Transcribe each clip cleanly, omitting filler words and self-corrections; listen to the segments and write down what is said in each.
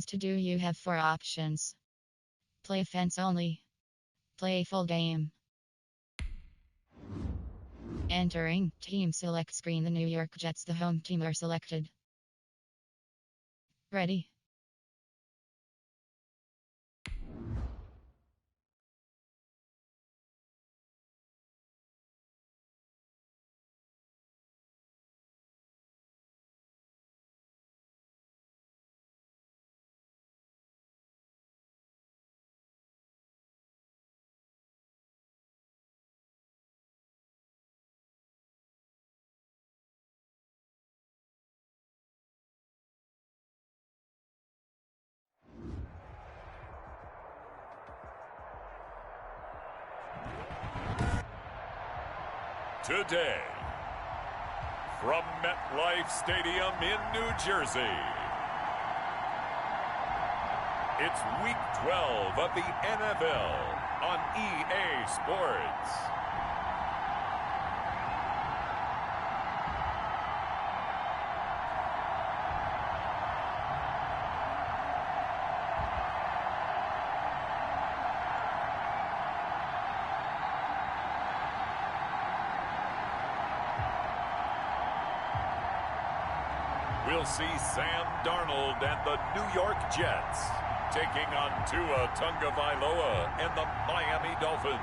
To do, you have four options. Play offense only. Play full game. Entering team select screen. The New York Jets, the home team, are selected. Ready. Today, from MetLife Stadium in New Jersey, it's Week 12 of the NFL on EA Sports. We'll see Sam Darnold and the New York Jets taking on Tua Tagovailoa and the Miami Dolphins.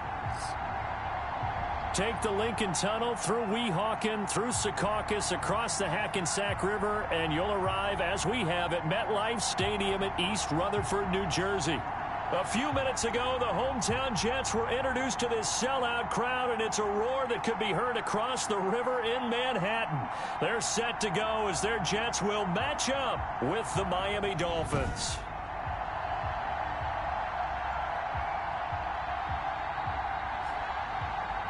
Take the Lincoln Tunnel through Weehawken, through Secaucus, across the Hackensack River, and you'll arrive, as we have, at MetLife Stadium in East Rutherford, New Jersey. A few minutes ago, the hometown Jets were introduced to this sellout crowd, and it's a roar that could be heard across the river in Manhattan. They're set to go as their Jets will match up with the Miami Dolphins.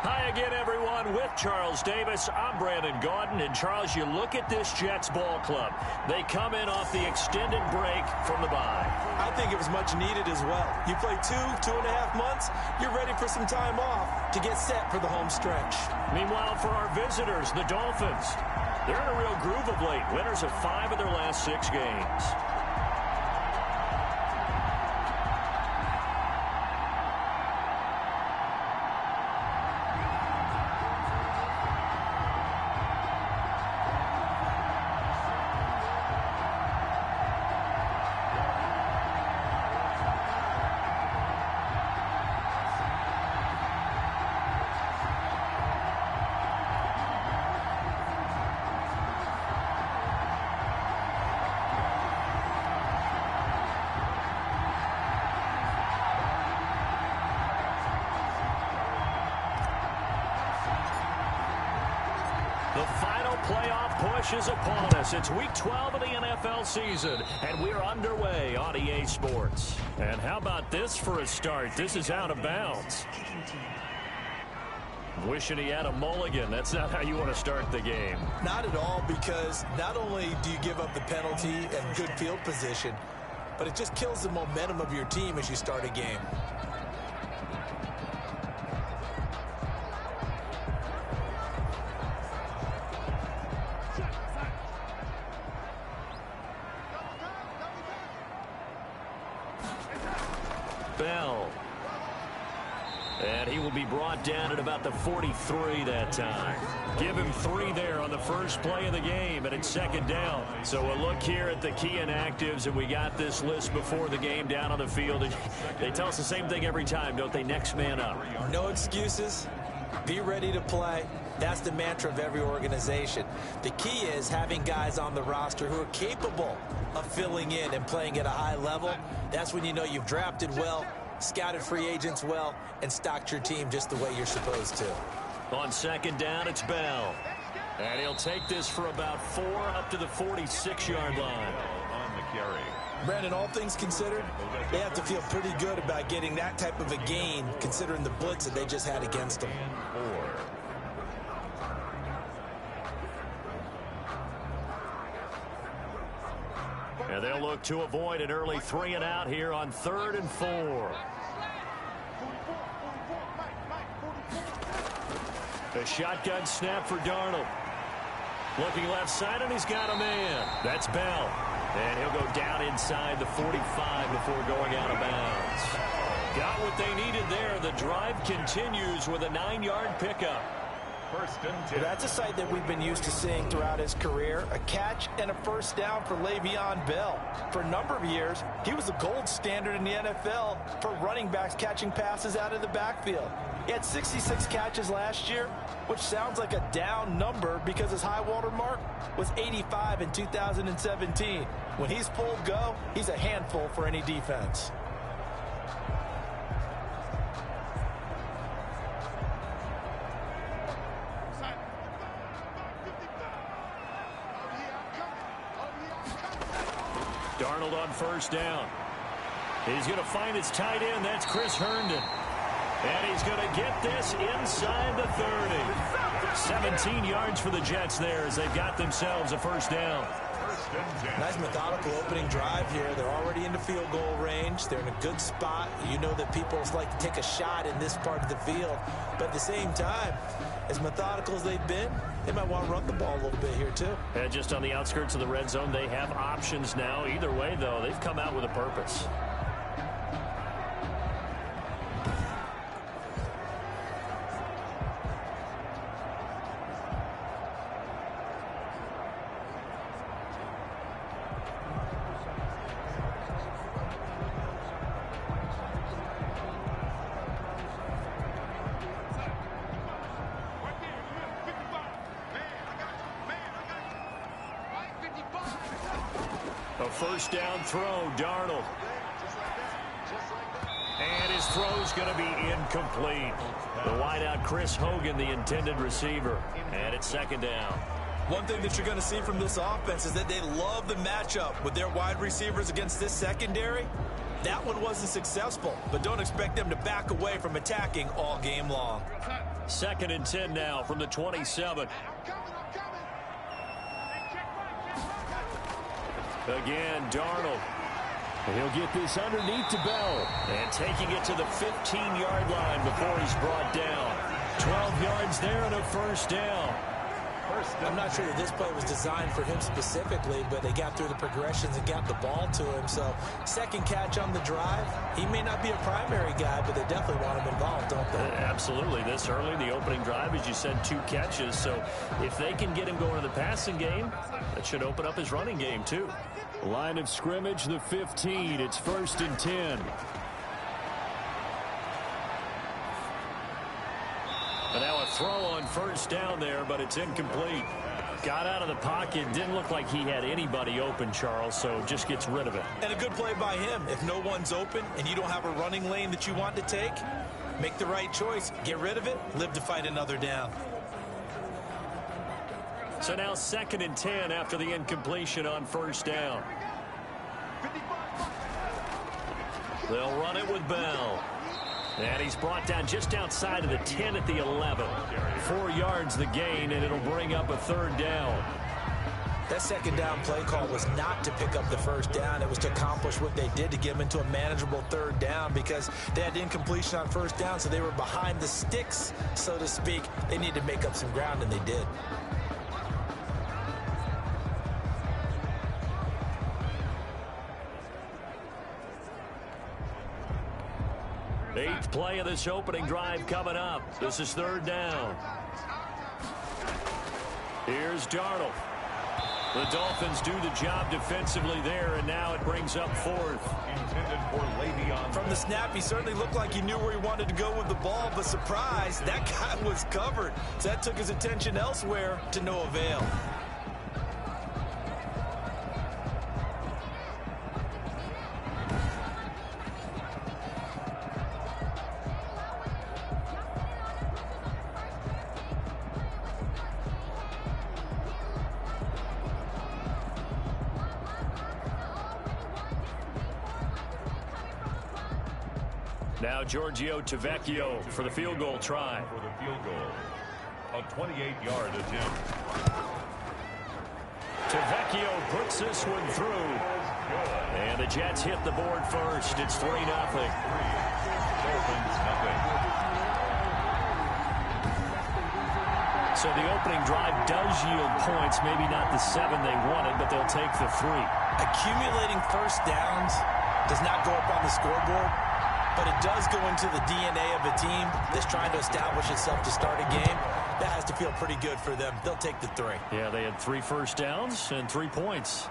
Hi again, everyone. With Charles Davis, I'm Brandon Gaudin. And, Charles, you look at this Jets ball club. They come in off the extended break from the bye. I think it was much needed as well. You play 2.5 months, you're ready for some time off to get set for the home stretch. Meanwhile, for our visitors, the Dolphins, they're in a real groove of late. Winners of 5 of their last 6 games. The final playoff push is upon us. It's Week 12 of the NFL season, and we're underway on EA Sports. And how about this for a start? This is out of bounds. Wishing he had a mulligan. That's not how you want to start the game. Not at all, because not only do you give up the penalty and good field position, but it just kills the momentum of your team as you start a game. Bell. And he will be brought down at about the 43 that time. Give him 3 there on the first play of the game, and it's second down. So a look here at the key inactives, and we got this list before the game down on the field. They tell us the same thing every time, don't they? Next man up. No excuses. Be ready to play. That's the mantra of every organization. The key is having guys on the roster who are capable of filling in and playing at a high level. That's when you know you've drafted well, scouted free agents well, and stocked your team just the way you're supposed to. On second down, it's Bell. And he'll take this for about 4 up to the 46-yard line. On the carry. Brandon, all things considered, they have to feel pretty good about getting that type of a gain, considering the blitz that they just had against them. 4. And they'll look to avoid an early 3 and out here on 3rd and 4. A shotgun snap for Darnold. Looking left side, and he's got a man. That's Bell. And he'll go down inside the 45 before going out of bounds. Got what they needed there. The drive continues with a 9-yard pickup. First and 10. That's a sight that we've been used to seeing throughout his career. A catch and a first down for Le'Veon Bell. For a number of years, he was the gold standard in the NFL for running backs catching passes out of the backfield. He had 66 catches last year, which sounds like a down number because his high water mark was 85 in 2017. When he's full go, he's a handful for any defense. Darnold on first down. He's going to find his tight end. That's Chris Herndon. And he's going to get this inside the 30. 17 yards for the Jets there as they've got themselves a first down. Nice methodical opening drive here. They're already into field goal range. They're in a good spot. You know that people like to take a shot in this part of the field. But at the same time, as methodical as they've been, they might want to run the ball a little bit here too. And just on the outskirts of the red zone, they have options now. Either way, though, they've come out with a purpose. A first down throw, Darnold. And his throw's going to be incomplete. The wideout, Chris Hogan, the intended receiver. And it's second down. One thing that you're going to see from this offense is that they love the matchup with their wide receivers against this secondary. That one wasn't successful, but don't expect them to back away from attacking all game long. Second and 10 now from the 27. Again, Darnold. He'll get this underneath to Bell. And taking it to the 15-yard line before he's brought down. 12 yards there and a first down. I'm not sure that this play was designed for him specifically, but they got through the progressions and got the ball to him. So, second catch on the drive. He may not be a primary guy, but they definitely want him involved, don't they? Absolutely. This early, the opening drive, as you said, 2 catches. So, if they can get him going to the passing game, that should open up his running game, too. Line of scrimmage, the 15. It's first and 10. And now a throw on first down there, but it's incomplete. Got out of the pocket. Didn't look like he had anybody open, Charles, so just gets rid of it. And a good play by him. If no one's open and you don't have a running lane that you want to take, make the right choice. Get rid of it. Live to fight another down. So now second and 10 after the incompletion on first down. They'll run it with Bell. And he's brought down just outside of the 10 at the 11. 4 yards the gain, and it'll bring up a third down. That second down play call was not to pick up the first down. It was to accomplish what they did to get them into a manageable third down because they had incompletion on first down, so they were behind the sticks, so to speak. They needed to make up some ground, and they did. Eighth play of this opening drive coming up. This is third down. Here's Darnold. The Dolphins do the job defensively there, and now it brings up fourth. Intended for Le'Veon. From the snap, he certainly looked like he knew where he wanted to go with the ball, but surprise, that guy was covered. So that took his attention elsewhere to no avail. Now Giorgio Tavecchio for the field goal try. For the field goal. A 28-yard attempt. Tavecchio puts this one through. And the Jets hit the board first. It's 3-0. Dolphins nothing. So the opening drive does yield points. Maybe not the 7 they wanted, but they'll take the 3. Accumulating first downs does not go up on the scoreboard, but it does go into the DNA of a team that's trying to establish itself to start a game. That has to feel pretty good for them. They'll take the 3. Yeah, they had 3 first downs and 3 points.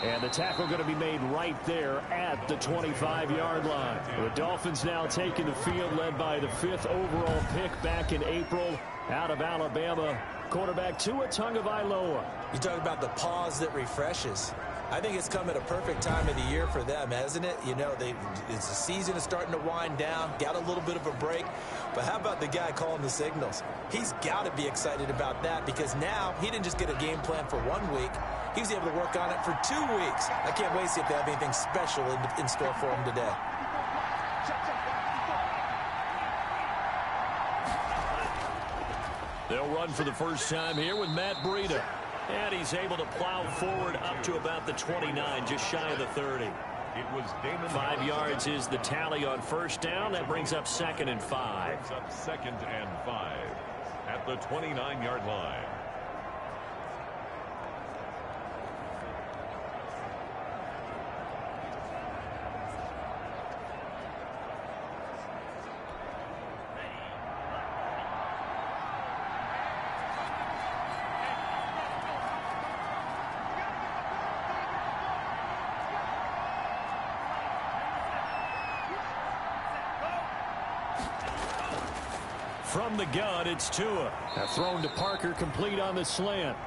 And the tackle going to be made right there at the 25-yard line. The Dolphins now taking the field, led by the 5th overall pick back in April out of Alabama, quarterback Tua Tagovailoa. You talk about the pause that refreshes. I think it's come at a perfect time of the year for them, hasn't it? You know, it's the season is starting to wind down, got a little bit of a break. But how about the guy calling the signals? He's got to be excited about that because now he didn't just get a game plan for 1 week. He was able to work on it for 2 weeks. I can't wait to see if they have anything special in store for him today. They'll run for the first time here with Matt Breida. And he's able to plow forward up to about the 29, just shy of the 30. It was Damon 5 yards is the tally on first down. That brings up 2nd and 5. Brings up 2nd and 5 at the 29-yard line. From the gun, it's Tua. Thrown to Parker, complete on the slant.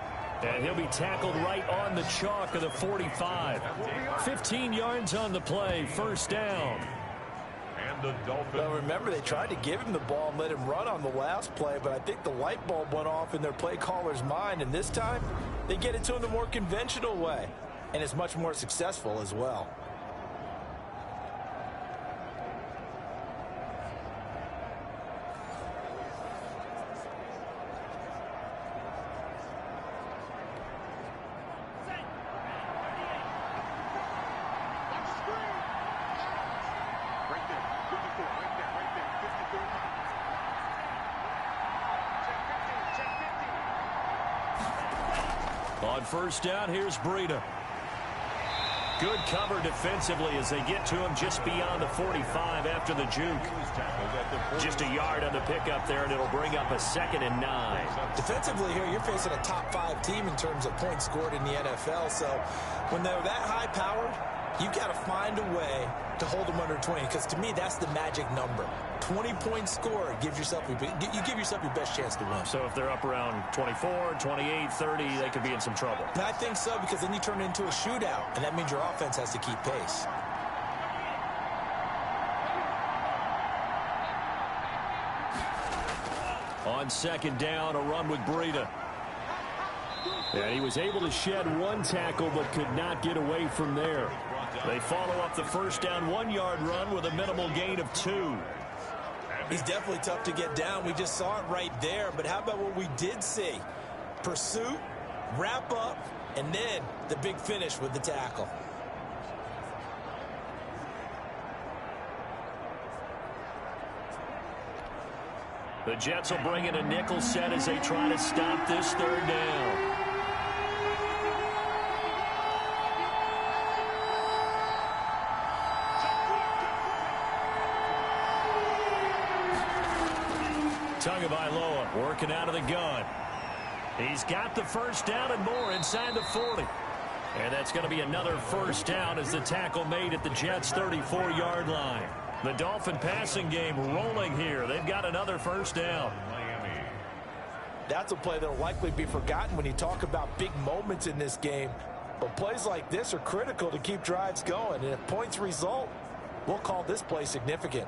And he'll be tackled right on the chalk of the 45. 15 yards on the play, first down. And the Dolphins. Well, remember, they tried to give him the ball and let him run on the last play, but I think the light bulb went off in their play caller's mind, and this time they get it to him the more conventional way, and it's much more successful as well. On first down, here's Breida. Good cover defensively as they get to him just beyond the 45 after the juke. Just a yard on the pickup there, and it'll bring up a 2nd and 9. Defensively here, you're facing a top 5 team in terms of points scored in the NFL. So when they're that high-powered, you got to find a way to hold them under 20, because to me, that's the magic number. 20 points scored gives yourself you give yourself your best chance to win. So if they're up around 24, 28, 30, they could be in some trouble. And I think so, because then you turn it into a shootout, and that means your offense has to keep pace. On second down, a run with Breida. And he was able to shed 1 tackle, but could not get away from there. They follow up the first down 1-yard run with a minimal gain of 2. He's definitely tough to get down. We just saw it right there. But how about what we did see? Pursuit, wrap up, and then the big finish with the tackle. The Jets will bring in a nickel set as they try to stop this third down. Tagovailoa working out of the gun. He's got the first down and more inside the 40. And that's going to be another first down as the tackle made at the Jets' 34-yard line. The Dolphin passing game rolling here. They've got another first down. Miami. That's a play that will likely be forgotten when you talk about big moments in this game. But plays like this are critical to keep drives going. And if points result, we'll call this play significant.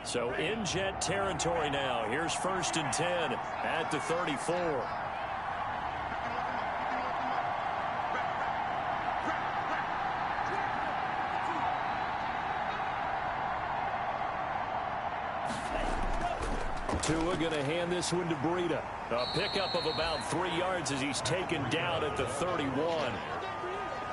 So in Jet territory now. Here's 1st and 10 at the 34. Tua going to hand this one to Breida. A pickup of about 3 yards as he's taken down at the 31.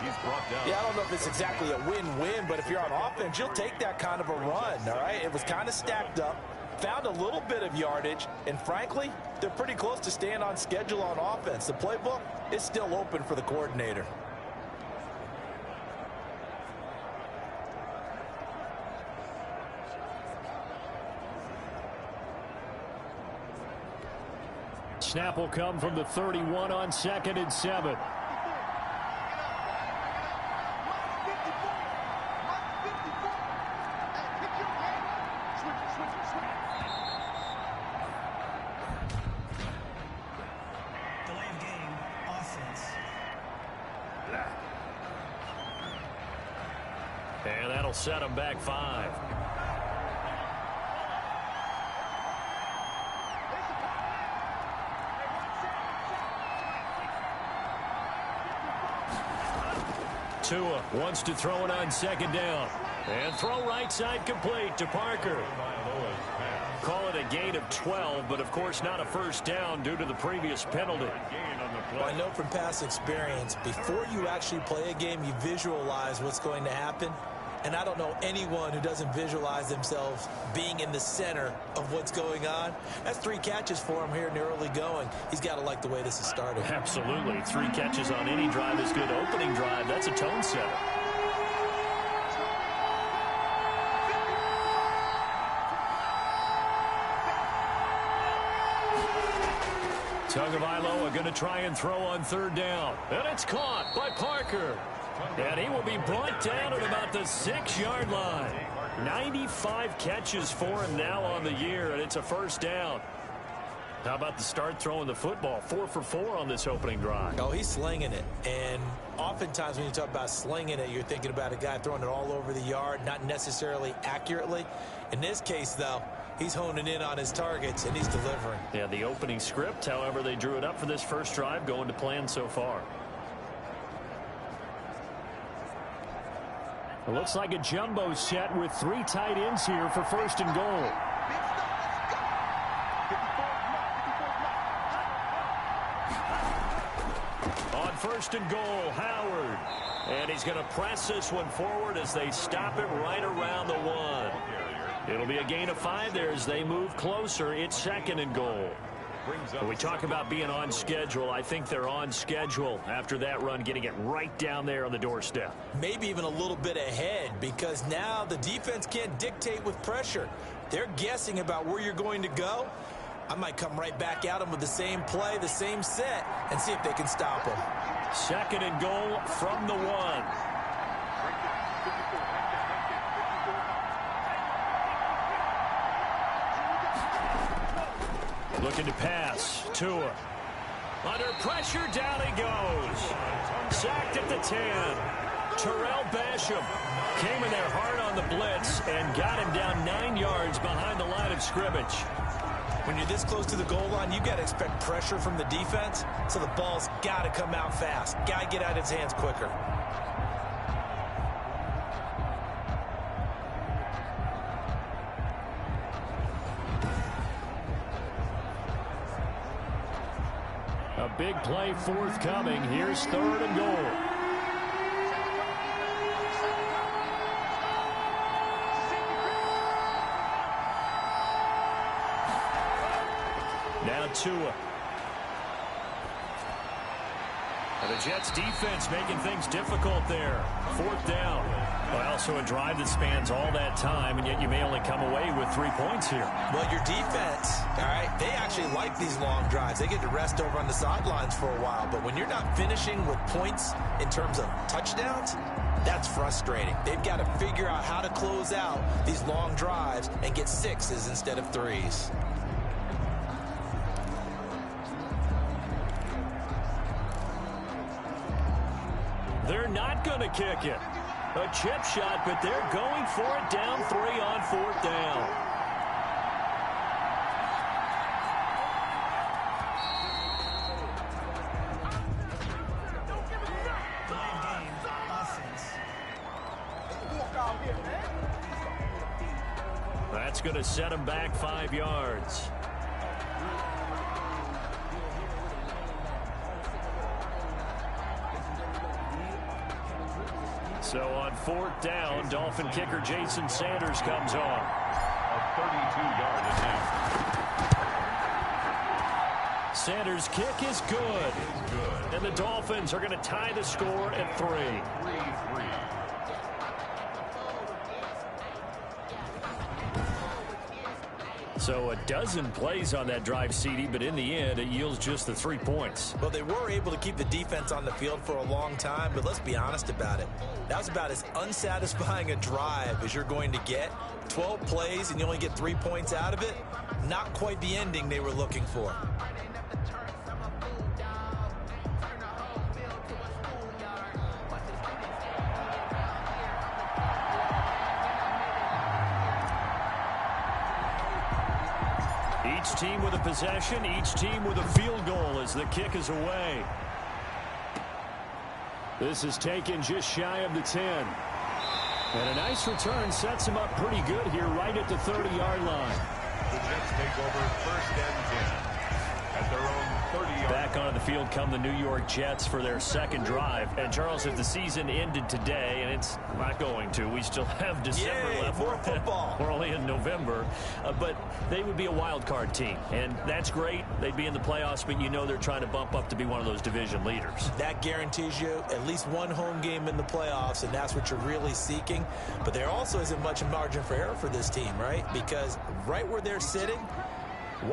He's brought down. Yeah, I don't know if it's exactly a win-win, but if you're on offense, you'll take that kind of a run, all right? It was kind of stacked up, found a little bit of yardage, and frankly, they're pretty close to staying on schedule on offense. The playbook is still open for the coordinator. Snap will come from the 31 on 2nd and 7. And that'll set him back 5. Tua wants to throw it on 2nd down. And throw right side complete to Parker. Call it a gain of 12, but of course not a first down due to the previous penalty. Well, I know from past experience, before you actually play a game, you visualize what's going to happen. And I don't know anyone who doesn't visualize themselves being in the center of what's going on. That's 3 catches for him here in the early going. He's got to like the way this is started. Absolutely. 3 catches on any drive is good. Opening drive, that's a tone setter. Tagovailoa going to try and throw on 3rd down. And it's caught by Parker. And he will be brought down at about the 6-yard line. 95 catches for him now on the year, and it's a first down. How about the start throwing the football? 4 for 4 on this opening drive. Oh, he's slinging it. And oftentimes when you talk about slinging it, you're thinking about a guy throwing it all over the yard, not necessarily accurately. In this case, though, he's honing in on his targets, and he's delivering. Yeah, the opening script, however, they drew it up for this first drive, going to plan so far. It looks like a jumbo set with 3 tight ends here for 1st and goal. On 1st and goal, Howard. And he's going to press this one forward as they stop it right around the 1. It'll be a gain of 5 there as they move closer. It's 2nd and goal. When we talk about being on schedule, I think they're on schedule after that run, getting it right down there on the doorstep. Maybe even a little bit ahead, because now the defense can't dictate with pressure. They're guessing about where you're going to go. I might come right back at them with the same play, the same set, and see if they can stop them. 2nd and goal from the 1. Looking to pass. Tua. Under pressure, down he goes. Sacked at the 10. Terrell Basham came in there hard on the blitz and got him down 9 yards behind the line of scrimmage. When you're this close to the goal line, you got to expect pressure from the defense, so the ball's got to come out fast. Got to get out of his hands quicker. A big play forthcoming. Here's 3rd and goal. Now Tua. And the Jets defense making things difficult there. 4th down. Well, so a drive that spans all that time, and yet you may only come away with 3 points here. Well, your defense, all right, they actually like these long drives. They get to rest over on the sidelines for a while. But when you're not finishing with points in terms of touchdowns, that's frustrating. They've got to figure out how to close out these long drives and get 6s instead of 3s. They're not going to kick it. A chip shot, but they're going for it. Down 3 on 4th down. That's going to set him back 5 yards. So on 4th down, Dolphin kicker Jason Sanders comes on. A 32-yard attempt. Sanders' kick is good. And the Dolphins are going to tie the score at 3. 3-3. So a dozen plays on that drive, CD, but in the end, it yields just the 3 points. Well, they were able to keep the defense on the field for a long time, but let's be honest about it. That was about as unsatisfying a drive as you're going to get. 12 plays and you only get 3 points out of it. Not quite the ending they were looking for. Each team with a possession, each team with a field goal as the kick is away. This is taken just shy of the 10. And a nice return sets him up pretty good here right at the 30-yard line. The Jets take over 1st and 10 at their own 30-yard. Back onto the field come the New York Jets for their second drive. And, Charles, if the season ended today, and it's not going to, we still have December left. More football. We're only in November. But they would be a wild card team. And that's great. They'd be in the playoffs, but you know they're trying to bump up to be one of those division leaders. That guarantees you at least one home game in the playoffs, and that's what you're really seeking. But there also isn't much margin for error for this team, right? Because right where they're sitting,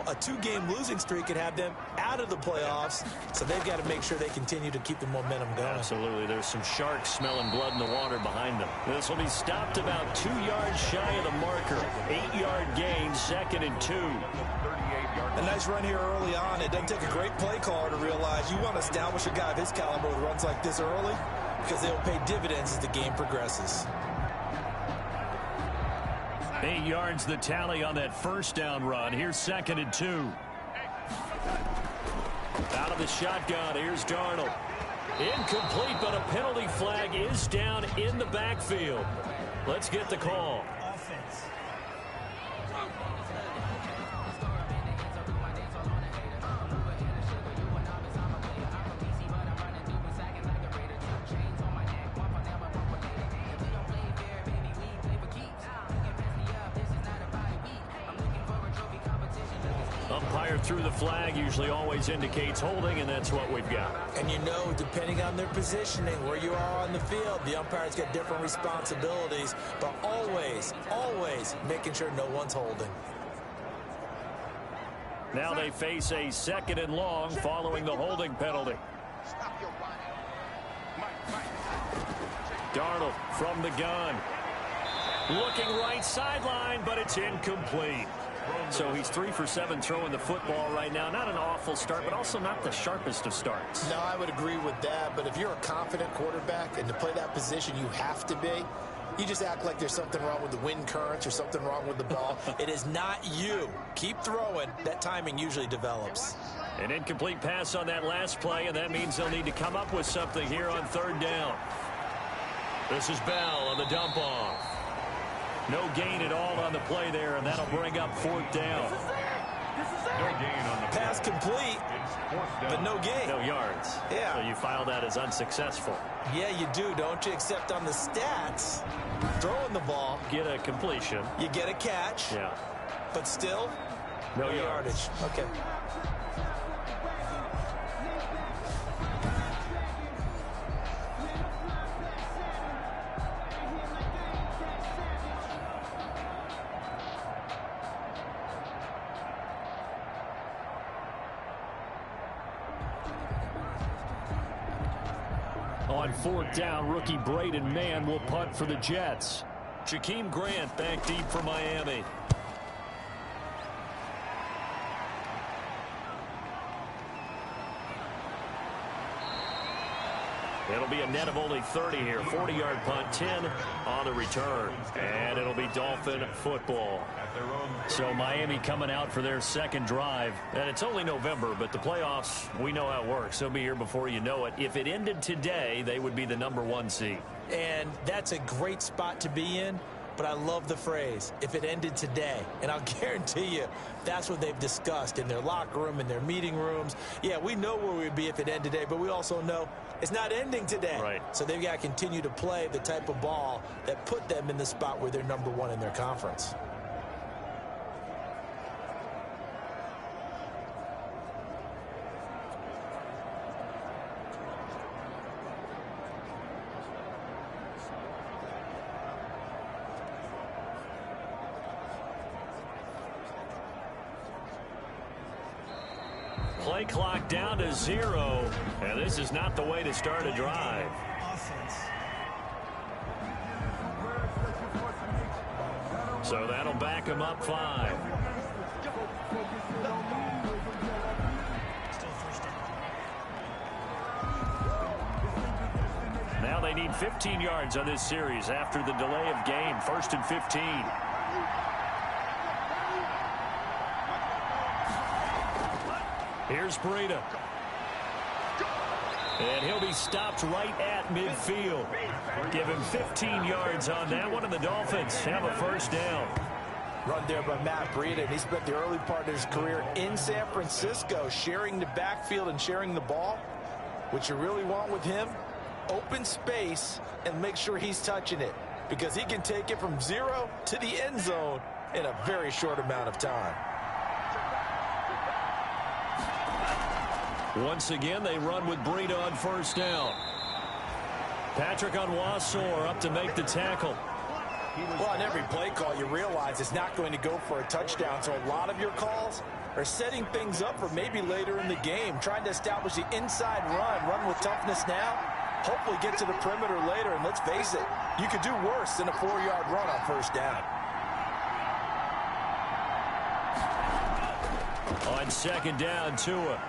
a 2-game losing streak could have them out of the playoffs, so they've got to make sure they continue to keep the momentum going. Absolutely. There's some sharks smelling blood in the water behind them. This will be stopped about 2 yards shy of the marker. 8-yard gain, 2nd and 2. A nice run here early on. It doesn't take a great play caller to realize you want to establish a guy of his caliber with runs like this early because they'll pay dividends as the game progresses. 8 yards the tally on that 1st down run. Here's 2nd and 2. Out of the shotgun, here's Darnold. Incomplete, but a penalty flag is down in the backfield. Let's get the call. Offense. Umpire through the flag usually always indicates holding, and that's what we've got. And you know, depending on their positioning, where you are on the field, the umpire's got different responsibilities, but always, always making sure no one's holding. Now they face a 2nd and long following the holding penalty. Darnold from the gun. Looking right sideline, but it's incomplete. So he's 3 for 7 throwing the football right now. Not an awful start, but also not the sharpest of starts. No, I would agree with that. But if you're a confident quarterback and to play that position, you have to be. You just act like there's something wrong with the wind currents or something wrong with the ball. It is not you. Keep throwing. That timing usually develops. An incomplete pass on that last play, and that means they'll need to come up with something here on 3rd down. This is Bell on the dump off. No gain at all on the play there, and that'll bring up 4th down. No gain on the pass complete, but no gain. No yards. Yeah. So you file that as unsuccessful. Yeah, you do, don't you? Except on the stats, throwing the ball, Get a completion. you get a catch, Yeah. but still, No yardage. Okay. On 4th down, rookie Braden Mann will punt for the Jets. Jakeem Grant back deep for Miami. It'll be a net of only 30 here. 40-yard punt, 10 on the return. And it'll be Dolphin football. So Miami coming out for their second drive. And it's only November, but the playoffs, we know how it works. They'll be here before you know it. If it ended today, they would be the #1 seed. And that's a great spot to be in. but I love the phrase, if it ended today. And I'll guarantee you that's what they've discussed in their locker room, in their meeting rooms. Yeah, we know where we'd be if it ended today, but we also know it's not ending today. Right. So they've got to continue to play the type of ball that put them in the spot where they're number one in their conference. Play clock down to 0, and this is not the way to start a drive. So that'll back him up 5. Now they need 15 yards on this series after the delay of game. 1st and 15. Here's Breida. And he'll be stopped right at midfield. Give him 15 yards on that one, and the Dolphins have a first down. Run there by Matt Breida, and he spent the early part of his career in San Francisco sharing the backfield and sharing the ball. What you really want with him, open space and make sure he's touching it, because he can take it from 0 to the end zone in a very short amount of time. Once again, they run with Breida on first down. Patrick Onwuasor up to make the tackle. Well, on every play call, you realize it's not going to go for a touchdown, so a lot of your calls are setting things up for maybe later in the game, trying to establish the inside run with toughness now, hopefully get to the perimeter later, and let's face it, you could do worse than a 4-yard run on first down. On second down, Tua.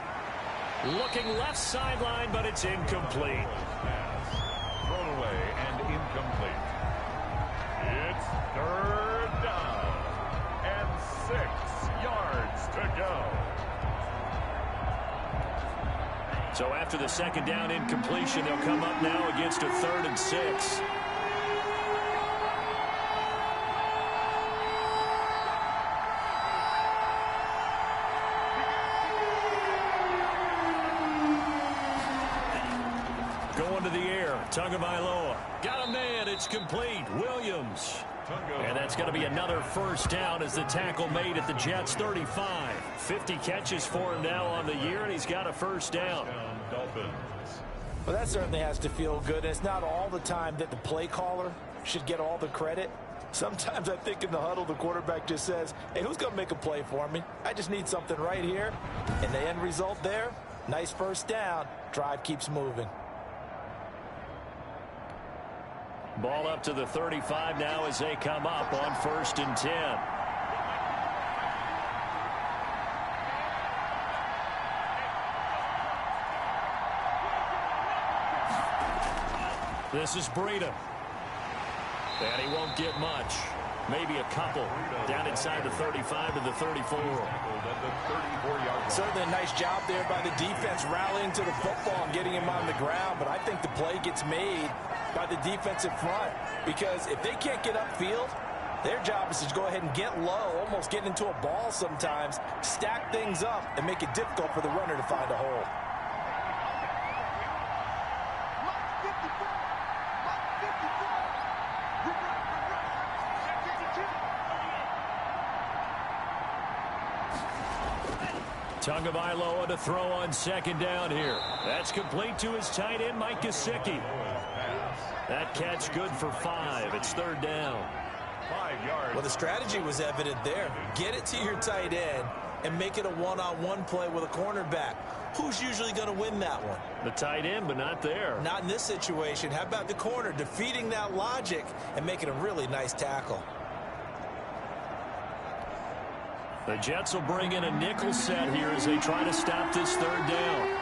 Looking left sideline, but it's incomplete. Thrown away and incomplete. It's 3rd down and 6 yards to go. So after the second down incompletion, they'll come up now against a 3rd and 6. Going to the air, Tagovailoa. Got a man, it's complete. Williams. And that's going to be another first down as the tackle made at the Jets' 35. 50 catches for him now on the year, and he's got a first down. Well, that certainly has to feel good. And it's not all the time that the play caller should get all the credit. Sometimes I think in the huddle, the quarterback just says, hey, who's going to make a play for me? I just need something right here. And the end result there, nice first down. Drive keeps moving. Ball up to the 35 now as they come up on 1st and 10. This is Breida. And he won't get much. Maybe a couple. Down inside the 35 to the 34. Certainly a nice job there by the defense rallying to the football and getting him on the ground. But I think the play gets made by the defensive front, because if they can't get upfield, their job is to go ahead and get low, almost get into a ball sometimes, stack things up, and make it difficult for the runner to find a hole. Tagovailoa to throw on second down here. That's complete to his tight end, Mike Gesicki. That catch good for 5. It's 3rd down. 5 yards. Well, the strategy was evident there. Get it to your tight end and make it a one-on-one play with a cornerback. Who's usually going to win that one? The tight end, but not there. Not in this situation. How about the corner defeating that logic and making a really nice tackle? The Jets will bring in a nickel set here as they try to stop this 3rd down.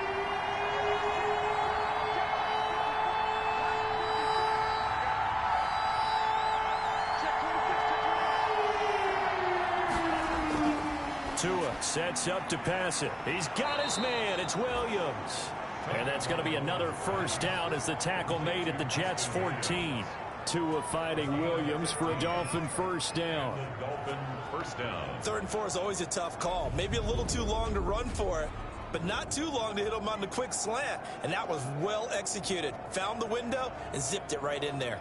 Tua sets up to pass it. He's got his man. It's Williams. And that's going to be another first down as the tackle made at the Jets' 14. Tua fighting Williams for a Dolphin first down. Dolphin first down. 3rd and 4 is always a tough call. Maybe a little too long to run for it, but not too long to hit him on the quick slant. And that was well executed. Found the window and zipped it right in there.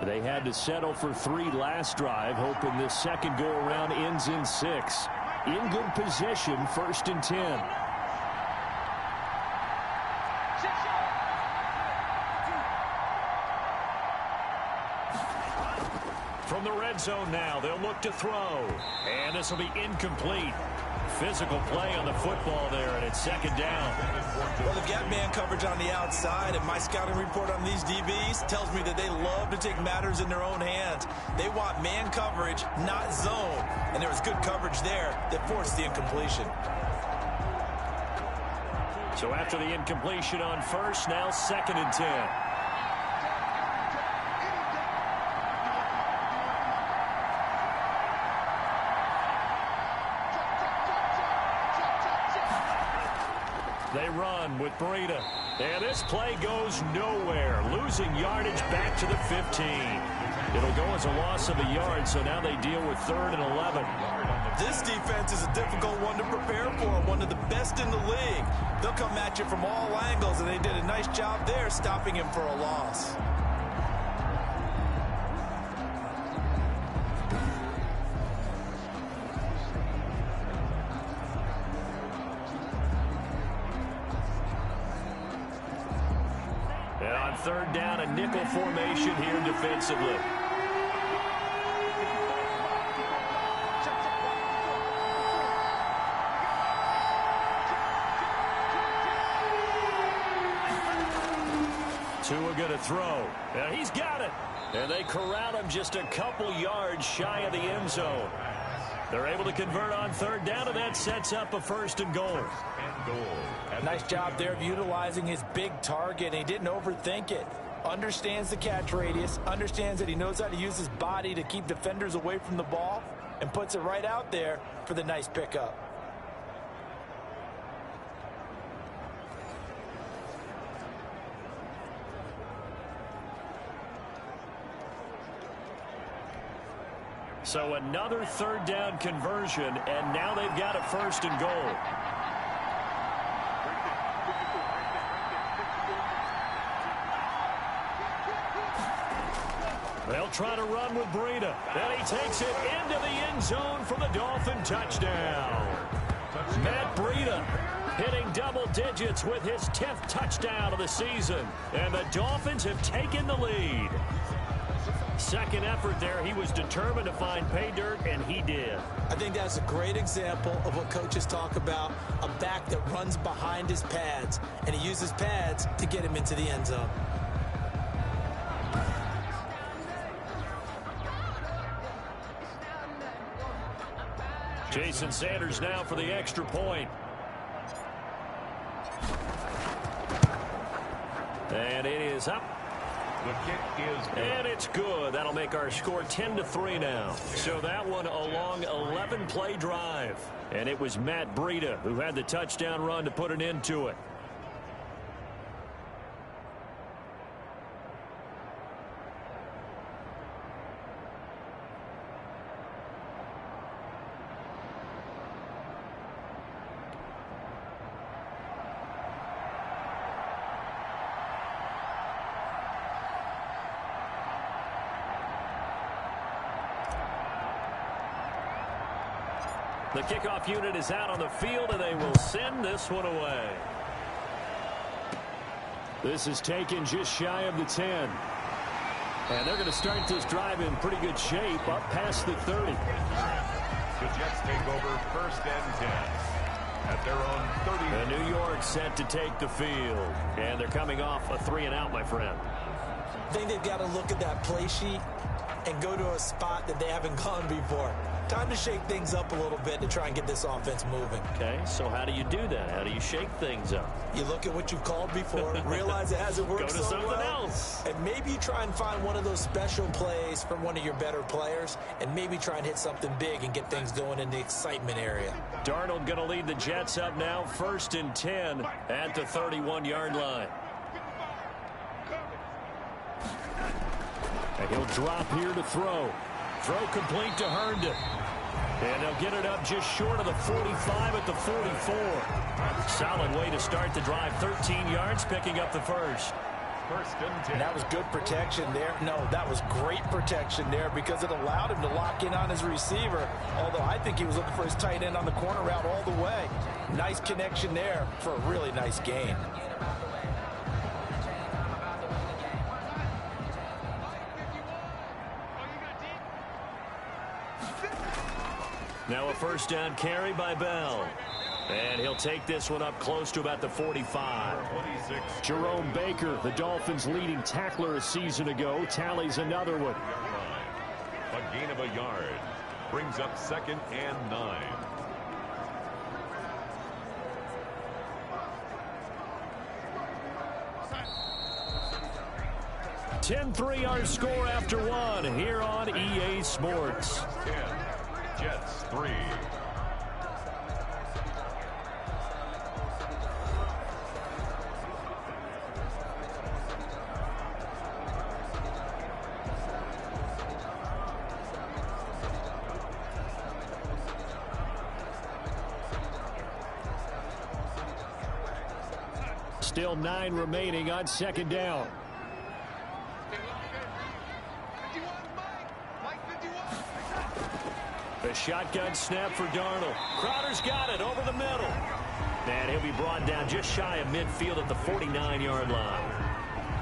They had to settle for 3 last drive, hoping this second go-around ends in 6. In good position, 1st and 10. From the red zone now, they'll look to throw. And this will be incomplete. Physical play on the football there, and it's 2nd down. Well, they've got man coverage on the outside, and my scouting report on these DBs tells me that they love to take matters in their own hands. They want man coverage, not zone. And there was good coverage there that forced the incompletion. So after the incompletion on 1st, now 2nd and 10. They run with Breida. And this play goes nowhere. Losing yardage back to the 15. It'll go as a loss of a yard, so now they deal with 3rd and 11. This defense is a difficult one to prepare for, one of the best in the league. They'll come at you from all angles, and they did a nice job there stopping him for a loss. And on 3rd down, a nickel formation here defensively. Tua going to throw. And he's got it. And they corral him just a couple yards shy of the end zone. They're able to convert on 3rd down, and that sets up a 1st and goal. Nice job there of utilizing his big target. He didn't overthink it. Understands the catch radius, understands that he knows how to use his body to keep defenders away from the ball, and puts it right out there for the nice pickup. So another 3rd down conversion, and now they've got a 1st and goal. They'll try to run with Breida. And he takes it into the end zone for the Dolphin touchdown. Matt Breida hitting double digits with his 10th touchdown of the season. And the Dolphins have taken the lead. Second effort there, he was determined to find pay dirt, and he did. I think that's a great example of what coaches talk about, a back that runs behind his pads, and he uses pads to get him into the end zone. Jason Sanders now for the extra point. And it is up. The kick is good. And it's good. That'll make our score 10-3 now. So that one a long 11-play drive. And it was Matt Breida who had the touchdown run to put an end to it. The kickoff unit is out on the field, and they will send this one away. This is taken just shy of the 10. And they're going to start this drive in pretty good shape, up past the 30. The Jets take over 1st and 10 at their own 30. And New York set to take the field. And they're coming off a 3-and-out, my friend. I think they've got to look at that play sheet and go to a spot that they haven't gone before. Time to shake things up a little bit to try and get this offense moving. Okay, so how do you do that? How do you shake things up? You look at what you've called before, realize it hasn't worked Go to so something well, else. and maybe you try and find one of those special plays from one of your better players, and maybe try and hit something big and get things going in the excitement area. Darnold going to lead the Jets up now, 1st and 10 at the 31-yard line. And he'll drop here to throw. Throw complete to Herndon. And they'll get it up just short of the 45 at the 44. Solid way to start the drive. 13 yards, picking up the first. And that was good protection there. No, that was great protection there because it allowed him to lock in on his receiver, although I think he was looking for his tight end on the corner route all the way. Nice connection there for a really nice gain. Now a first down carry by Bell. And he'll take this one up close to about the 45. Jerome Baker, the Dolphins' leading tackler a season ago, tallies another one. A gain of a yard brings up 2nd and 9. Our score after one here on EA Sports. 10, Jets 3. Still 9 remaining on 2nd down. The shotgun snap for Darnold. Crowder's got it over the middle. And he'll be brought down just shy of midfield at the 49-yard line.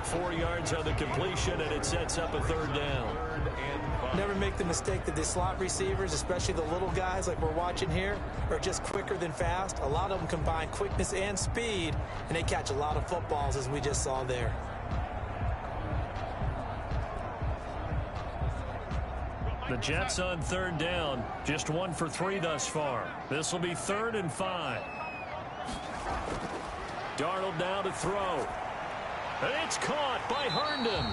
4 yards on the completion, and it sets up a 3rd down. Never make the mistake that the slot receivers, especially the little guys like we're watching here, are just quicker than fast. A lot of them combine quickness and speed, and they catch a lot of footballs, as we just saw there. The Jets on 3rd down, just 1 for 3 thus far. This will be 3rd and 5. Darnold now to throw. And it's caught by Herndon.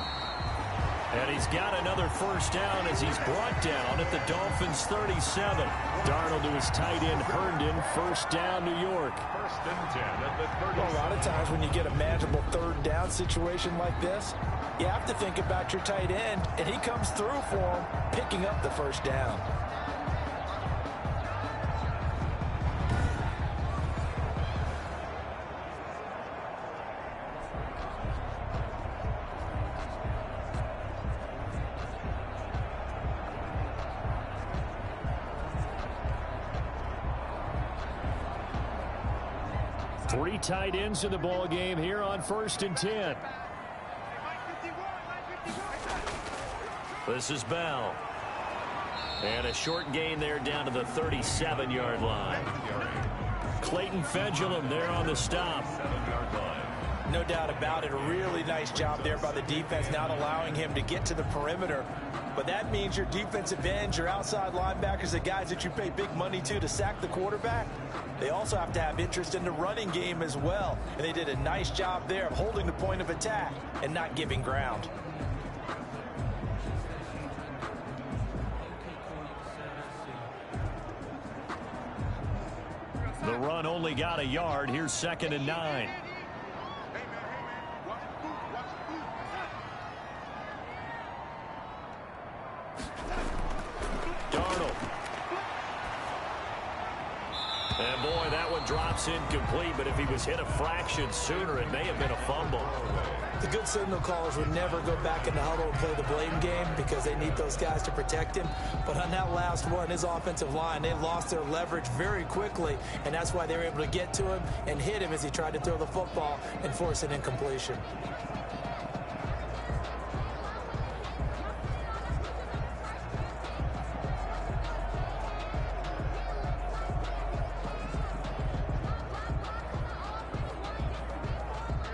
And he's got another first down as he's brought down at the Dolphins' 37. Darnold to his tight end Herndon, 1st down New York. 1st and 10 at the 37. Well, a lot of times when you get a manageable 3rd down situation like this, you have to think about your tight end, and he comes through for him, picking up the 1st down. Three tight ends in the ball game here on 1st and 10. This is Bell. And a short gain there down to the 37-yard line. Clayton Fedulum there on the stop. 7-yard line. No doubt about it. A really nice job there by the defense, not allowing him to get to the perimeter. But that means your defensive ends, your outside linebackers, the guys that you pay big money to sack the quarterback, they also have to have interest in the running game as well. And they did a nice job there of holding the point of attack and not giving ground. The run only got a yard. Here's 2nd and 9. Darnold. And boy, that one drops incomplete, but if he was hit a fraction sooner, it may have been a fumble. The good signal callers would never go back in the huddle and play the blame game because they need those guys to protect him. But on that last one, his offensive line, they lost their leverage very quickly, and that's why they were able to get to him and hit him as he tried to throw the football and force an incompletion.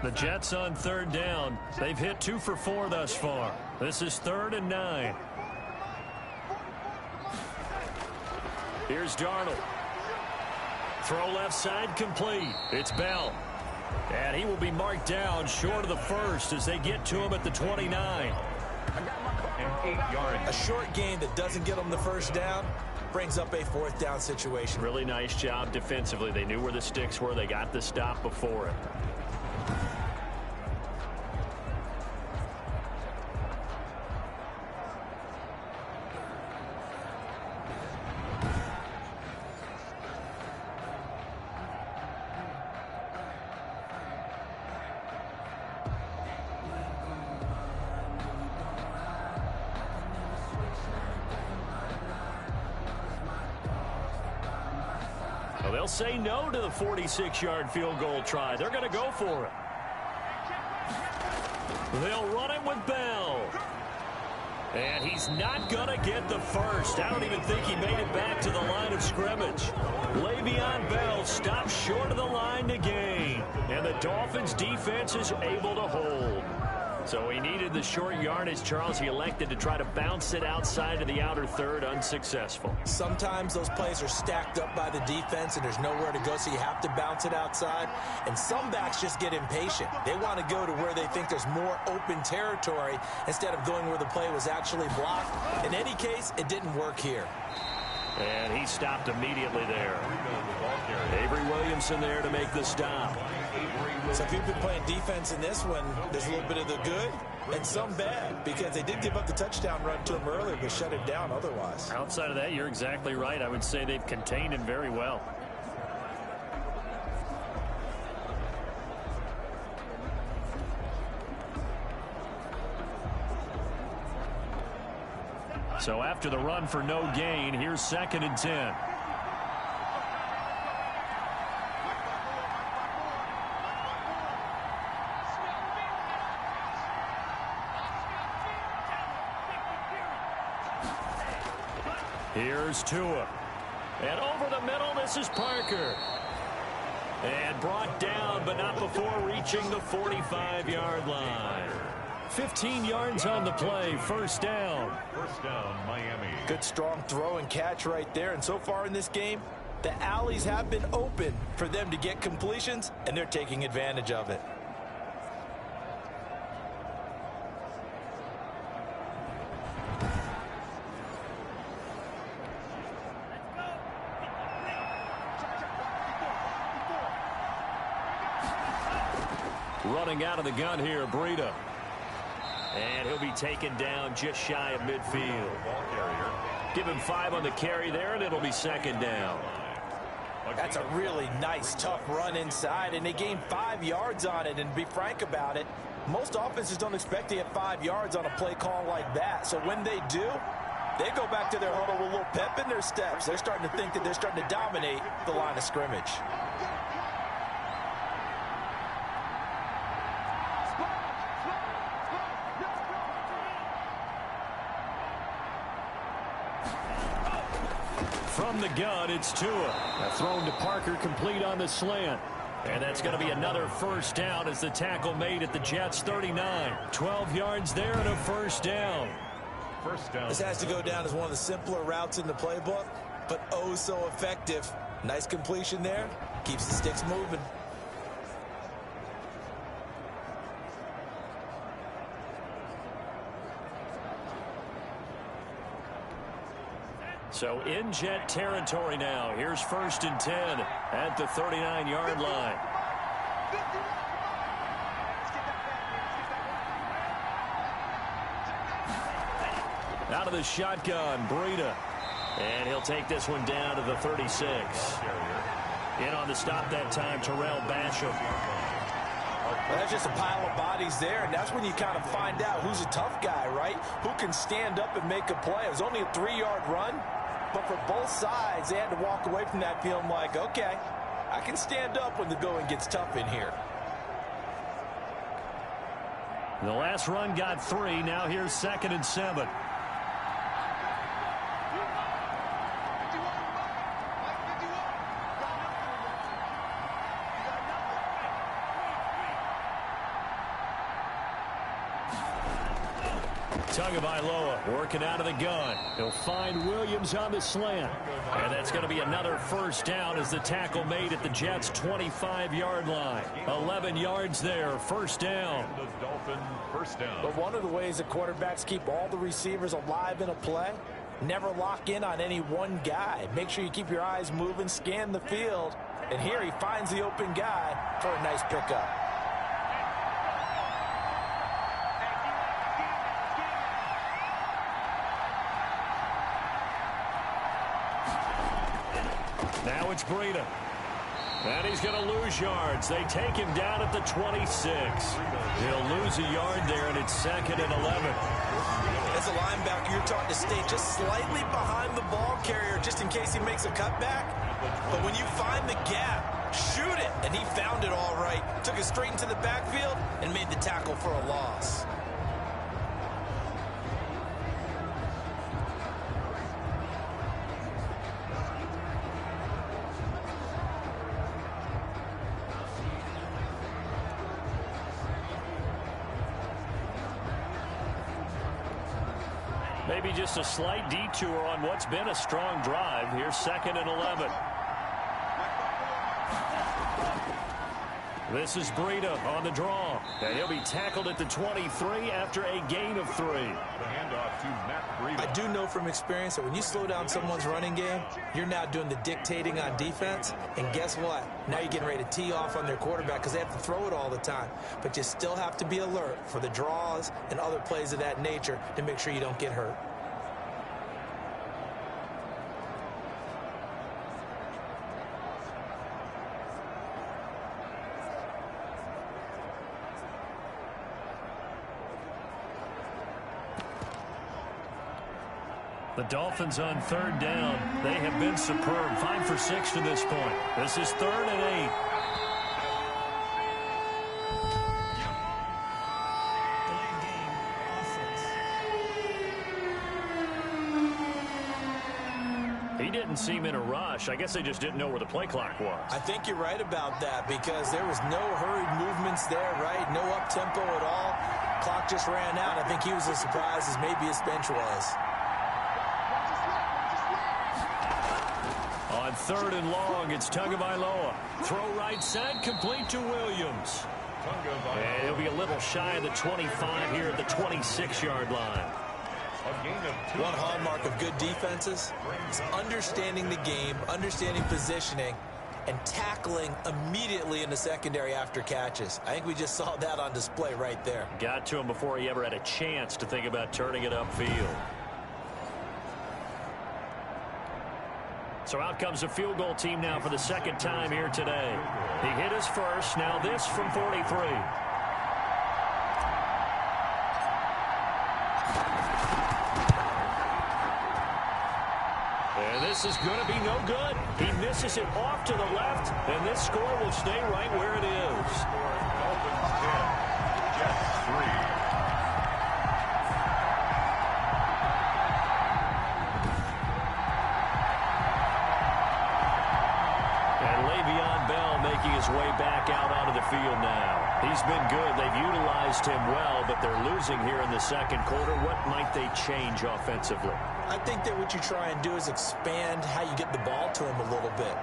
The Jets on 3rd down. They've hit 2 for 4 thus far. This is 3rd and 9. Here's Darnold. Throw left side complete. It's Bell. And he will be marked down short of the first as they get to him at the 29. A short gain that doesn't get them the first down brings up a fourth down situation. Really nice job defensively. They knew where the sticks were. They got the stop before it. Well, they'll say no to the 46-yard field goal try. They're going to go for it. They'll run it with Bell. And he's not going to get the first. I don't even think he made it back to the line of scrimmage. Le'Veon Bell stops short of the line to gain. And the Dolphins defense is able to hold. So he needed the short yardage, Charles. He elected to try to bounce it outside of the outer third, unsuccessful. Sometimes those plays are stacked up by the defense and there's nowhere to go, so you have to bounce it outside. And some backs just get impatient. They want to go to where they think there's more open territory instead of going where the play was actually blocked. In any case, it didn't work here. And he stopped immediately there. Avery Williamson there to make the stop. So if you've been playing defense in this one, there's a little bit of the good and some bad, because they did give up the touchdown run to him earlier, but shut it down otherwise. Outside of that, you're exactly right. I would say they've contained him very well. So after the run for no gain, here's 2nd and 10. Here's Tua. And over the middle, this is Parker. And brought down, but not before reaching the 45-yard line. 15 yards on the play, first down. First down, Miami. Good strong throw and catch right there. And so far in this game, the alleys have been open for them to get completions, and they're taking advantage of it. Running out of the gun here, Breida. And he'll be taken down just shy of midfield. Give him 5 on the carry there, and it'll be 2nd down. That's a really nice, tough run inside, and they gained 5 yards on it. And to be frank about it, most offenses don't expect to get 5 yards on a play call like that. So when they do, they go back to their huddle with a little pep in their steps. They're starting to think that they're starting to dominate the line of scrimmage. From the gun, it's Tua. Thrown to Parker, complete on the slant. And that's going to be another first down as the tackle made at the Jets' 39. 12 yards there and a first down. First down. This has to go down as one of the simpler routes in the playbook, but oh so effective. Nice completion there. Keeps the sticks moving. So in Jet territory now. Here's 1st and 10 at the 39-yard line. Out of the shotgun, Breida. And he'll take this one down to the 36. In on the stop that time, Terrell Basham. Well, that's just a pile of bodies there, and that's when you kind of find out who's a tough guy, right? Who can stand up and make a play. It was only a 3-yard run, but for both sides, they had to walk away from that feeling like, okay, I can stand up when the going gets tough in here. The last run got 3. Now here's 2nd and 7. Tagovailoa working out of the gun. He'll find Williams on the slant. And that's going to be another first down as the tackle made at the Jets' 25-yard line. 11 yards there, first down. The Dolphin first down. But one of the ways that quarterbacks keep all the receivers alive in a play, never lock in on any one guy. Make sure you keep your eyes moving, scan the field. And here he finds the open guy for a nice pickup. Now it's Breida. And he's going to lose yards. They take him down at the 26. He'll lose a yard there, and it's 2nd and 11. As a linebacker, you're taught to stay just slightly behind the ball carrier just in case he makes a cutback. But when you find the gap, shoot it. And he found it all right. Took it straight into the backfield and made the tackle for a loss. Maybe just a slight detour on what's been a strong drive. Here's 2nd and 11. This is Breida on the draw. And he'll be tackled at the 23 after a gain of 3. The handoff to Matt Breida. I do know from experience that when you slow down someone's running game, you're now doing the dictating on defense. And guess what? Now you're getting ready to tee off on their quarterback because they have to throw it all the time. But you still have to be alert for the draws and other plays of that nature to make sure you don't get hurt. The Dolphins on 3rd down. They have been superb. 5 for 6 to this point. This is 3rd and 8. He didn't seem in a rush. I guess they just didn't know where the play clock was. I think you're right about that because there was no hurried movements there, right? No up-tempo at all. Clock just ran out. I think he was as surprised as maybe his bench was. On 3rd and long, it's Tagovailoa. Throw right side, complete to Williams. And he'll be a little shy of the 25 here at the 26-yard line. One hallmark of good defenses is understanding the game, understanding positioning, and tackling immediately in the secondary after catches. I think we just saw that on display right there. Got to him before he ever had a chance to think about turning it upfield. So out comes the field goal team now for the 2nd time here today. He hit his first. Now this from 43. And this is going to be no good. He misses it off to the left, and this score will stay right where it is. Dolphins 10, Jets 3. Making his way back out onto the field now. He's been good. They've utilized him well, but they're losing here in the 2nd quarter. What might they change offensively? I think that what you try and do is expand how you get the ball to him a little bit.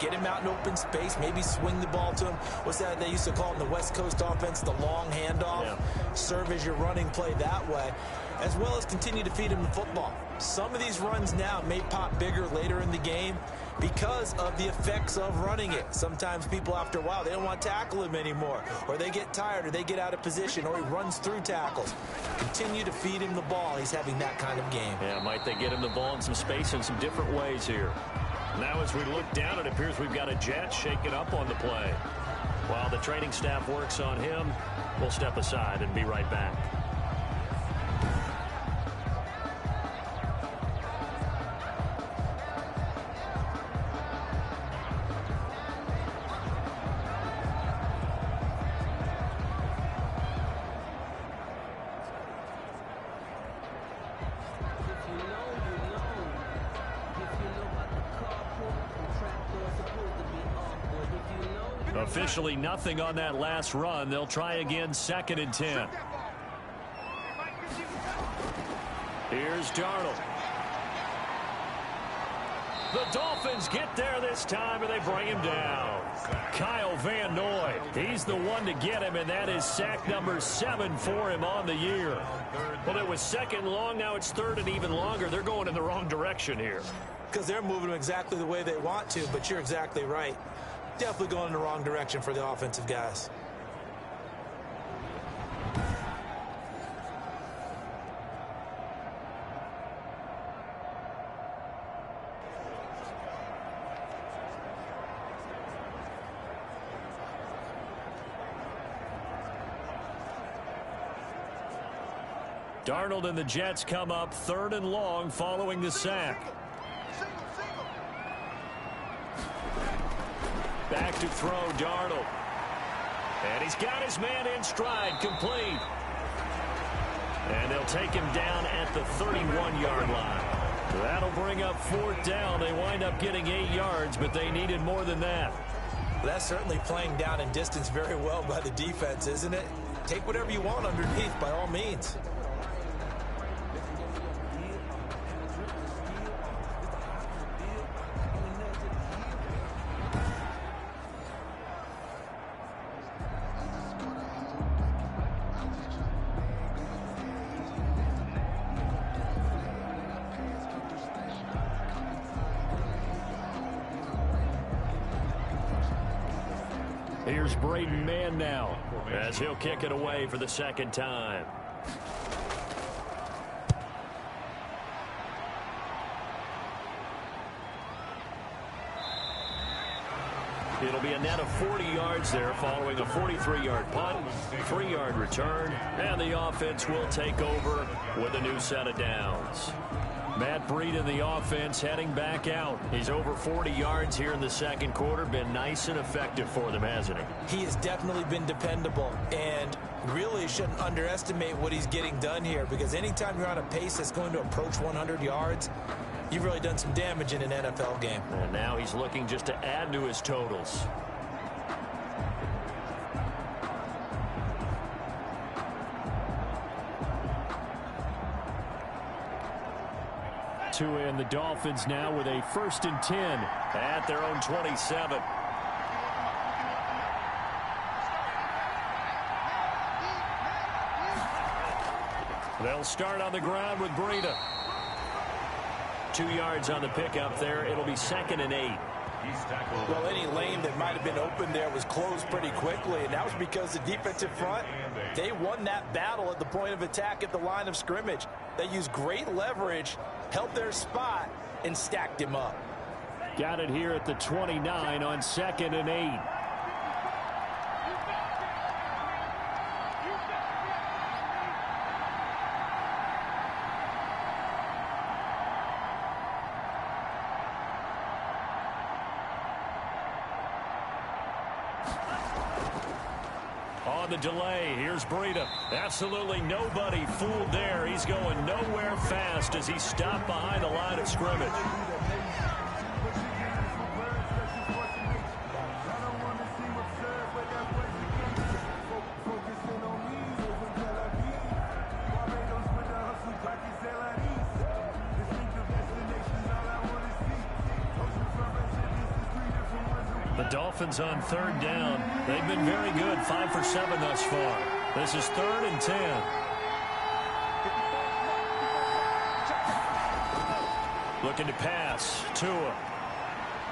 Get him out in open space, maybe swing the ball to him. What's that they used to call in the West Coast offense, the long handoff? Yeah. Serve as your running play that way, as well as continue to feed him the football. Some of these runs now may pop bigger later in the game because of the effects of running it. Sometimes people, after a while, they don't want to tackle him anymore, or they get tired, or they get out of position, or he runs through tackles. Continue to feed him the ball. He's having that kind of game. Yeah, might they get him the ball in some space in some different ways here. Now as we look down, it appears we've got a Jet shaking up on the play. While the training staff works on him, we'll step aside and be right back. Officially nothing on that last run. They'll try again, 2nd and 10. Here's Darnold. The Dolphins get there this time, and they bring him down. Kyle Van Noy, he's the one to get him, and that is sack number 7 for him on the year. Well, it was second long. Now it's third and even longer. They're going in the wrong direction here. Because they're moving exactly the way they want to, but you're exactly right. Definitely going in the wrong direction for the offensive guys. Darnold and the Jets come up third and long following the sack. Back to throw, Darnold. And he's got his man in stride, complete. And they'll take him down at the 31-yard line. That'll bring up fourth down. They wind up getting 8 yards, but they needed more than that. That's certainly playing down in distance very well by the defense, isn't it? Take whatever you want underneath, by all means. Here's Braden Mann now as he'll kick it away for the second time. It'll be a net of 40 yards there following a 43-yard punt, 3-yard return, and the offense will take over with a new set of downs. Matt Breida, the offense, heading back out. He's over 40 yards here in the second quarter. Been nice and effective for them, hasn't he? He has definitely been dependable, and really shouldn't underestimate what he's getting done here, because anytime you're on a pace that's going to approach 100 yards, you've really done some damage in an NFL game. And now he's looking just to add to his totals. And the Dolphins now with a 1st and 10 at their own 27. They'll start on the ground with Breida. 2 yards on the pickup there. It'll be 2nd and 8. Well, any lane that might have been open there was closed pretty quickly, and that was because the defensive front, they won that battle at the point of attack at the line of scrimmage. They used great leverage, held their spot, and stacked him up. Got it here at the 29 on 2nd and 8. On the delay, here's Breida. Absolutely nobody fooled there. He's going nowhere fast as he stopped behind the line of scrimmage. Dolphins on 3rd down. They've been very good, 5 for 7 thus far. This is 3rd and 10. Looking to pass. Tua.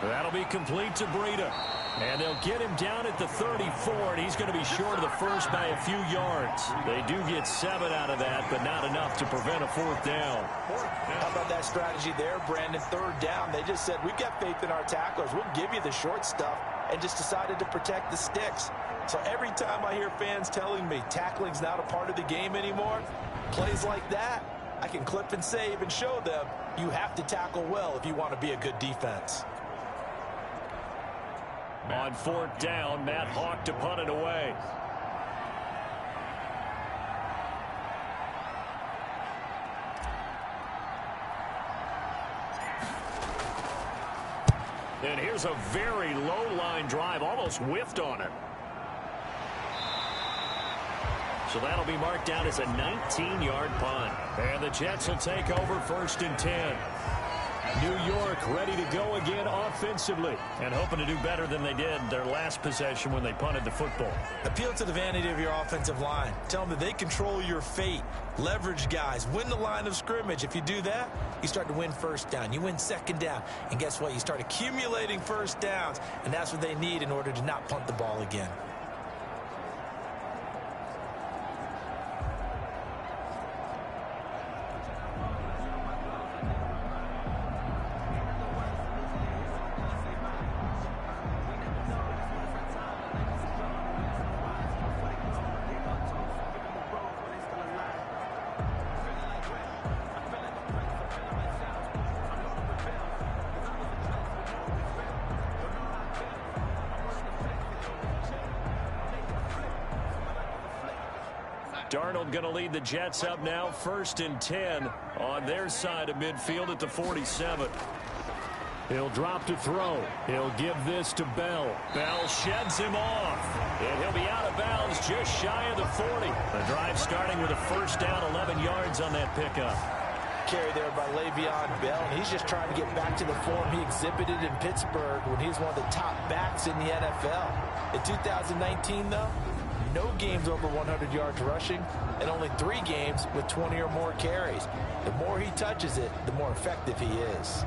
That'll be complete to Breida. And they'll get him down at the 34, and he's going to be short of the first by a few yards. They do get 7 out of that, but not enough to prevent a 4th down. How about that strategy there, Brandon? 3rd down. They just said, we've got faith in our tacklers. We'll give you the short stuff, and just decided to protect the sticks. So every time I hear fans telling me tackling's not a part of the game anymore, plays like that, I can clip and save and show them you have to tackle well if you want to be a good defense. On 4th down, Matt Hawk to punt it away. And here's a very low line drive, almost whiffed on it. So that'll be marked down as a 19-yard punt. And the Jets will take over 1st and 10. New York ready to go again offensively and hoping to do better than they did their last possession when they punted the football. Appeal to the vanity of your offensive line. Tell them that they control your fate. Leverage guys. Win the line of scrimmage. If you do that, you start to win 1st down. You win 2nd down. And guess what? You start accumulating 1st downs. And that's what they need in order to not punt the ball again. Darnold going to lead the Jets up now, 1st and 10 on their side of midfield at the 47. He'll drop to throw. He'll give this to Bell. Bell sheds him off. And he'll be out of bounds just shy of the 40. The drive starting with a 1st down, 11 yards on that pickup. Carry there by Le'Veon Bell, and he's just trying to get back to the form he exhibited in Pittsburgh when he was one of the top backs in the NFL. In 2019, though, no games over 100 yards rushing, and only 3 games with 20 or more carries. The more he touches it, the more effective he is.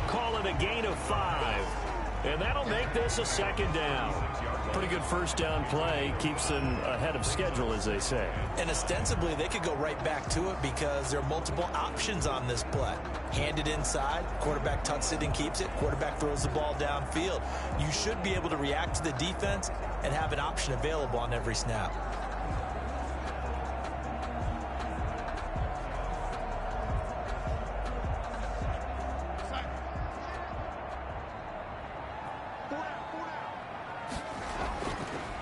Call it a gain of 5. And that'll make this a 2nd down. Pretty good 1st down play. Keeps them ahead of schedule, as they say. And ostensibly, they could go right back to it because there are multiple options on this play. Hand it inside, quarterback tucks it and keeps it, quarterback throws the ball downfield. You should be able to react to the defense and have an option available on every snap.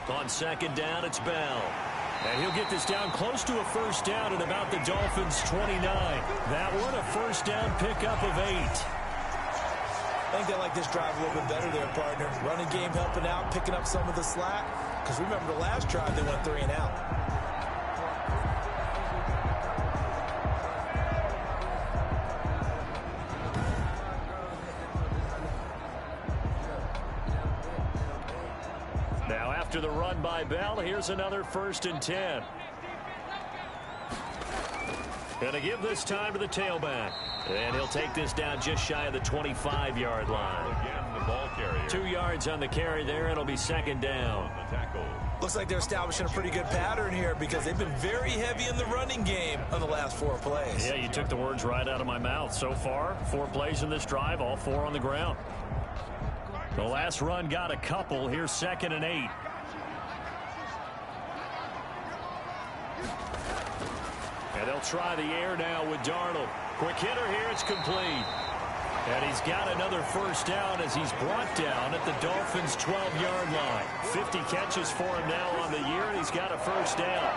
On 2nd down, it's Bell. And he'll get this down close to a 1st down at about the Dolphins' 29. That one, a 1st down pickup of 8. I think they like this drive a little bit better there, partner. Running game helping out, picking up some of the slack. Because remember the last drive, they went 3 and out. Now after the run by Bell, here's another 1st and 10. Gonna give this time to the tailback. And he'll take this down just shy of the 25-yard line. Again, the ball carrier. 2 yards on the carry there. It'll be 2nd down. The tackle. Looks like they're establishing a pretty good pattern here because they've been very heavy in the running game on the last 4 plays. Yeah, you took the words right out of my mouth. So far, 4 plays in this drive, all 4 on the ground. The last run got a couple. Here's 2nd and 8. And they'll try the air now with Darnold. Quick hitter here. It's complete. And he's got another 1st down as he's brought down at the Dolphins' 12-yard line. 50 catches for him now on the year, and he's got a 1st down.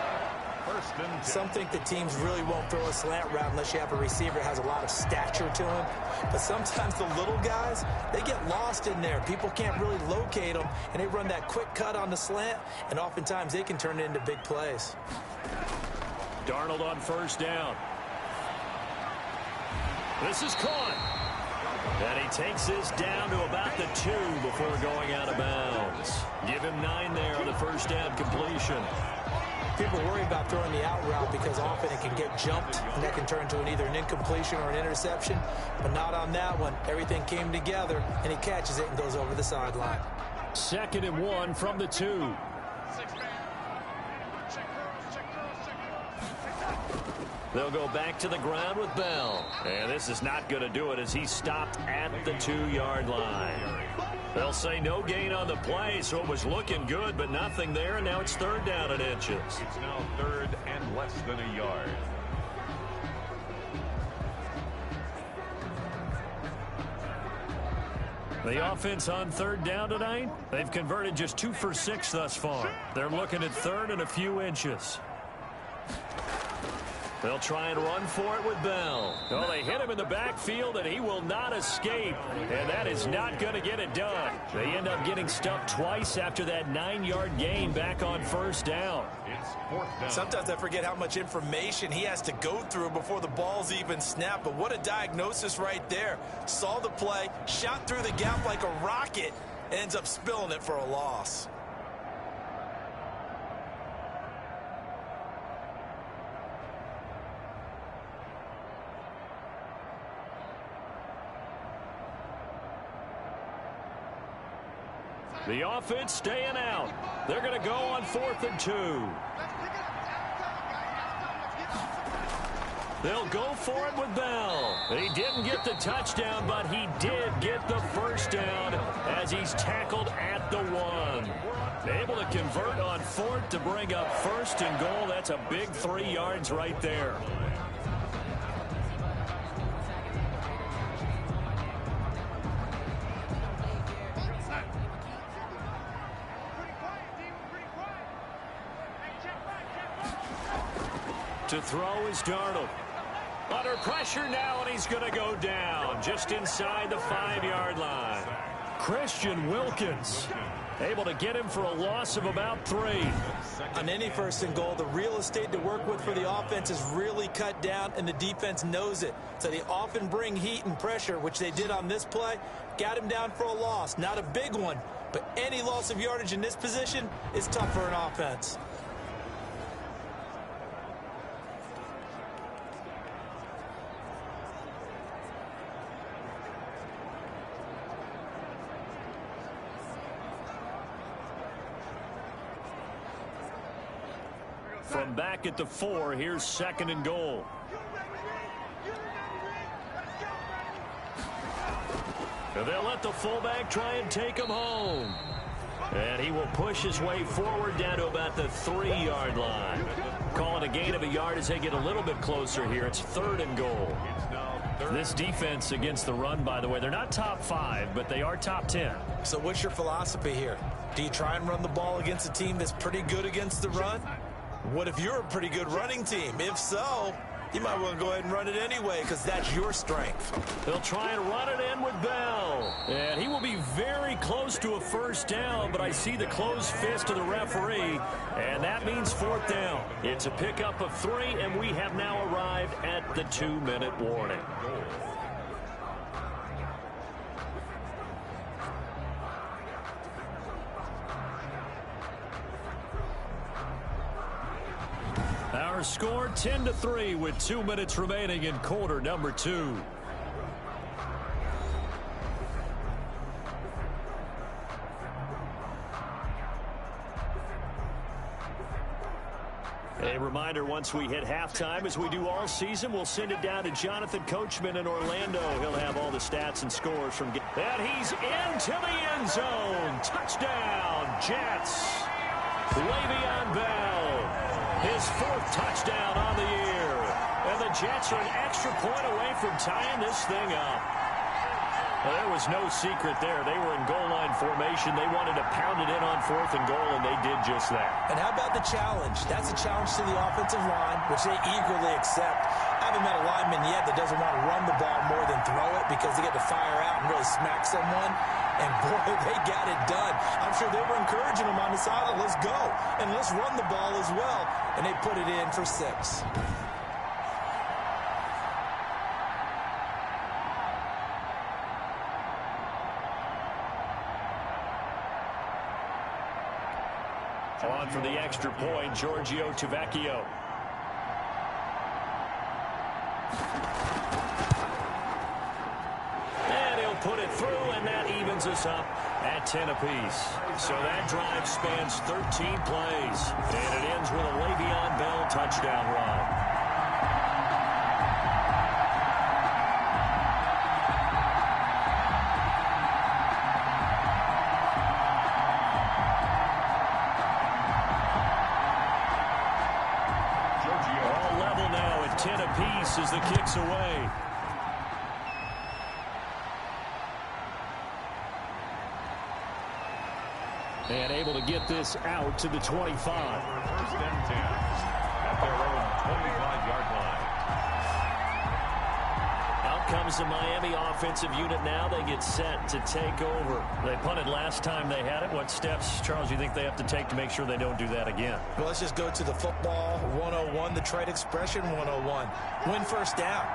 Some think that teams really won't throw a slant route unless you have a receiver that has a lot of stature to him. But sometimes the little guys, they get lost in there. People can't really locate them, and they run that quick cut on the slant, and oftentimes they can turn it into big plays. Darnold on 1st down. This is caught. And he takes this down to about the 2 before going out of bounds. Give him 9 there on the 1st down completion. People worry about throwing the out route because often it can get jumped, and that can turn to either an incompletion or an interception. But not on that one. Everything came together, and he catches it and goes over the sideline. 2nd and 1 from the 2. They'll go back to the ground with Bell. And this is not going to do it as he's stopped at the 2-yard line. They'll say no gain on the play, so it was looking good, but nothing there, and now it's third down and inches. It's now third and less than a yard. The offense on third down tonight, they've converted just 2 for 6 thus far. They're looking at third and a few inches. They'll try and run for it with Bell. Oh, they hit him in the backfield, and he will not escape. And that is not going to get it done. They end up getting stuffed twice after that 9-yard gain back on first down. It's fourth down. Sometimes I forget how much information he has to go through before the ball's even snapped. But what a diagnosis right there. Saw the play, shot through the gap like a rocket, ends up spilling it for a loss. The offense staying out. They're going to go on 4th and 2. They'll go for it with Bell. He didn't get the touchdown, but he did get the first down as he's tackled at the 1. Able to convert on 4th to bring up 1st and goal. That's a big 3 yards right there. To throw is Darnold. Under pressure now, and he's going to go down just inside the 5-yard line. Christian Wilkins able to get him for a loss of about 3. On any 1st and goal, the real estate to work with for the offense is really cut down, and the defense knows it. So they often bring heat and pressure, which they did on this play. Got him down for a loss. Not a big one, but any loss of yardage in this position is tough for an offense. From back at the 4, here's 2nd and goal. And they'll let the fullback try and take him home. And he will push his way forward down to about the 3-yard line. Calling a gain of a yard as they get a little bit closer here. It's 3rd and goal. This defense against the run, by the way, they're not top 5, but they are top 10. So what's your philosophy here? Do you try and run the ball against a team that's pretty good against the run? What if you're a pretty good running team? If so, you might want to go ahead and run it anyway because that's your strength. They'll try and run it in with Bell. And he will be very close to a first down, but I see the closed fist of the referee, and that means 4th down. It's a pickup of 3, and we have now arrived at the 2-minute warning. Our score 10-3 with 2 minutes remaining in quarter number 2. A reminder, once we hit halftime, as we do all season, we'll send it down to Jonathan Coachman in Orlando. He'll have all the stats and scores from... And he's into the end zone. Touchdown, Jets. Le'Veon Bell. His 4th touchdown on the year. And the Jets are an extra point away from tying this thing up. Well, there was no secret there. They were in goal line formation. They wanted to pound it in on 4th and goal, and they did just that. And how about the challenge? That's a challenge to the offensive line, which they eagerly accept. I haven't met a lineman yet that doesn't want to run the ball more than throw it because they get to fire out and really smack someone. And, boy, they got it done. I'm sure they were encouraging them on the sideline. Let's go. And let's run the ball as well. And they put it in for 6. On for the extra point, Giorgio Tavecchio. And he'll put it through, and that evens us up at 10 apiece. So that drive spans 13 plays, and it ends with a Le'Veon Bell touchdown run. bounces the kicks away. And able to get this out to the 25. First and 10 at their own 25-yard line. Out comes the Miami offensive unit now. They get set to take over. They punted last time they had it. What steps, Charles, do you think they have to take to make sure they don't do that again? Well, let's just go to the football 101, the trade expression 101. Win first down.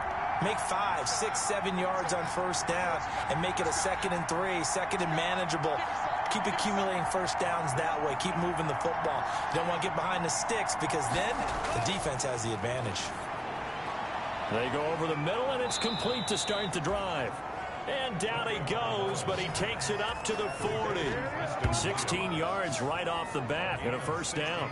Make 5, 6, 7 yards on first down and make it a 2nd and 3, 2nd and manageable. Keep accumulating first downs that way. Keep moving the football. You don't want to get behind the sticks because then the defense has the advantage. They go over the middle, and it's complete to start the drive. And down he goes, but he takes it up to the 40. 16 yards right off the bat and a first down.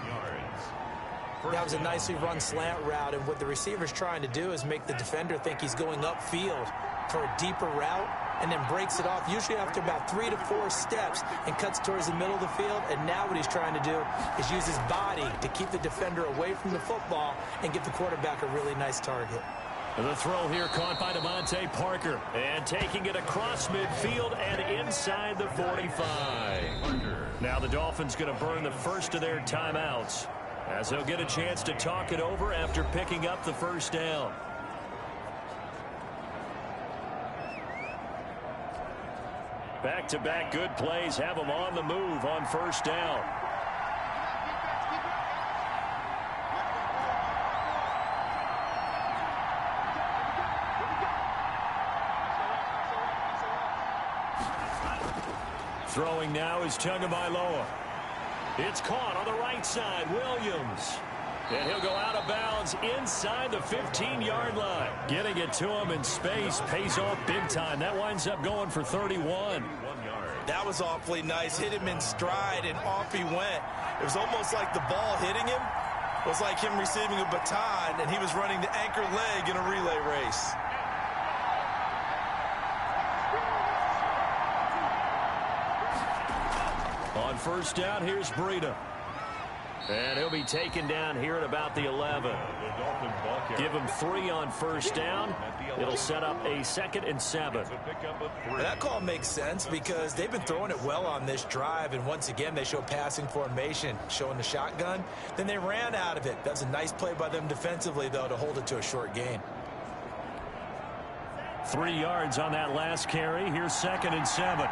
That was a nicely run slant route, and what the receiver's trying to do is make the defender think he's going upfield for a deeper route and then breaks it off, usually after about 3 to 4 steps, and cuts towards the middle of the field. And now what he's trying to do is use his body to keep the defender away from the football and give the quarterback a really nice target. The throw here caught by Devontae Parker, and taking it across midfield and inside the 45. Now the Dolphins going to burn the first of their timeouts, as they'll get a chance to talk it over after picking up the first down. Back-to-back good plays have them on the move on first down. Throwing now is Tagovailoa. It's caught on the right side. Williams. And he'll go out of bounds inside the 15-yard line. Getting it to him in space pays off big time. That winds up going for 31. That was awfully nice. Hit him in stride, and off he went. It was almost like the ball hitting him was like him receiving a baton, and he was running the anchor leg in a relay race. On first down, here's Breida. And he'll be taken down here at about the 11. Give him 3 on first down. It'll set up a 2nd and 7. That call makes sense because they've been throwing it well on this drive, and once again they show passing formation, showing the shotgun. Then they ran out of it. That's a nice play by them defensively, though, to hold it to a short gain. 3 yards on that last carry. Here's 2nd and 7.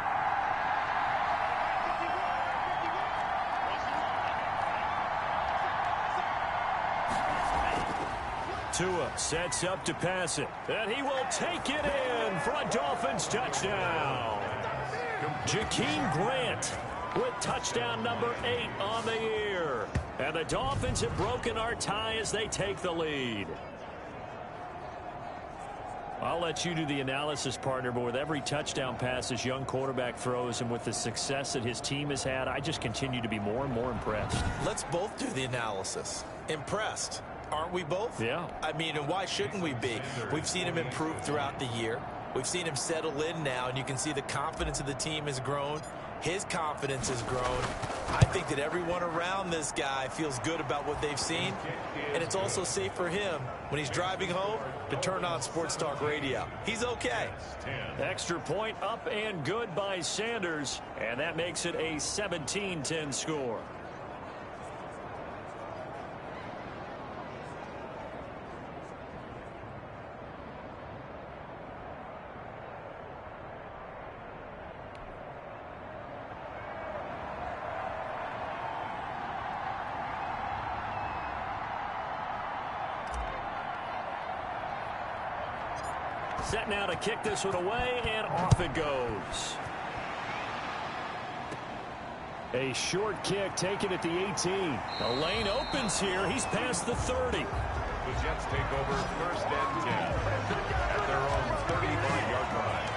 Tua sets up to pass it, and he will take it in for a Dolphins touchdown. Jakeem Grant with touchdown number 8 on the year. And the Dolphins have broken our tie as they take the lead. I'll let you do the analysis, partner, but with every touchdown pass this young quarterback throws and with the success that his team has had, I just continue to be more and more impressed. Let's both do the analysis. Impressed. Aren't we both? Yeah. I mean, and why shouldn't we be? We've seen him improve throughout the year. We've seen him settle in now, and you can see the confidence of the team has grown. His confidence has grown. I think that everyone around this guy feels good about what they've seen, and it's also safe for him when he's driving home to turn on Sports Talk Radio. He's okay. Extra point up and good by Sanders, and that makes it a 17-10 score. Set now to kick this one away, and off it goes. A short kick taken at the 18. The lane opens here. He's past the 30. The Jets take over first and 10 at their own 35-yard line.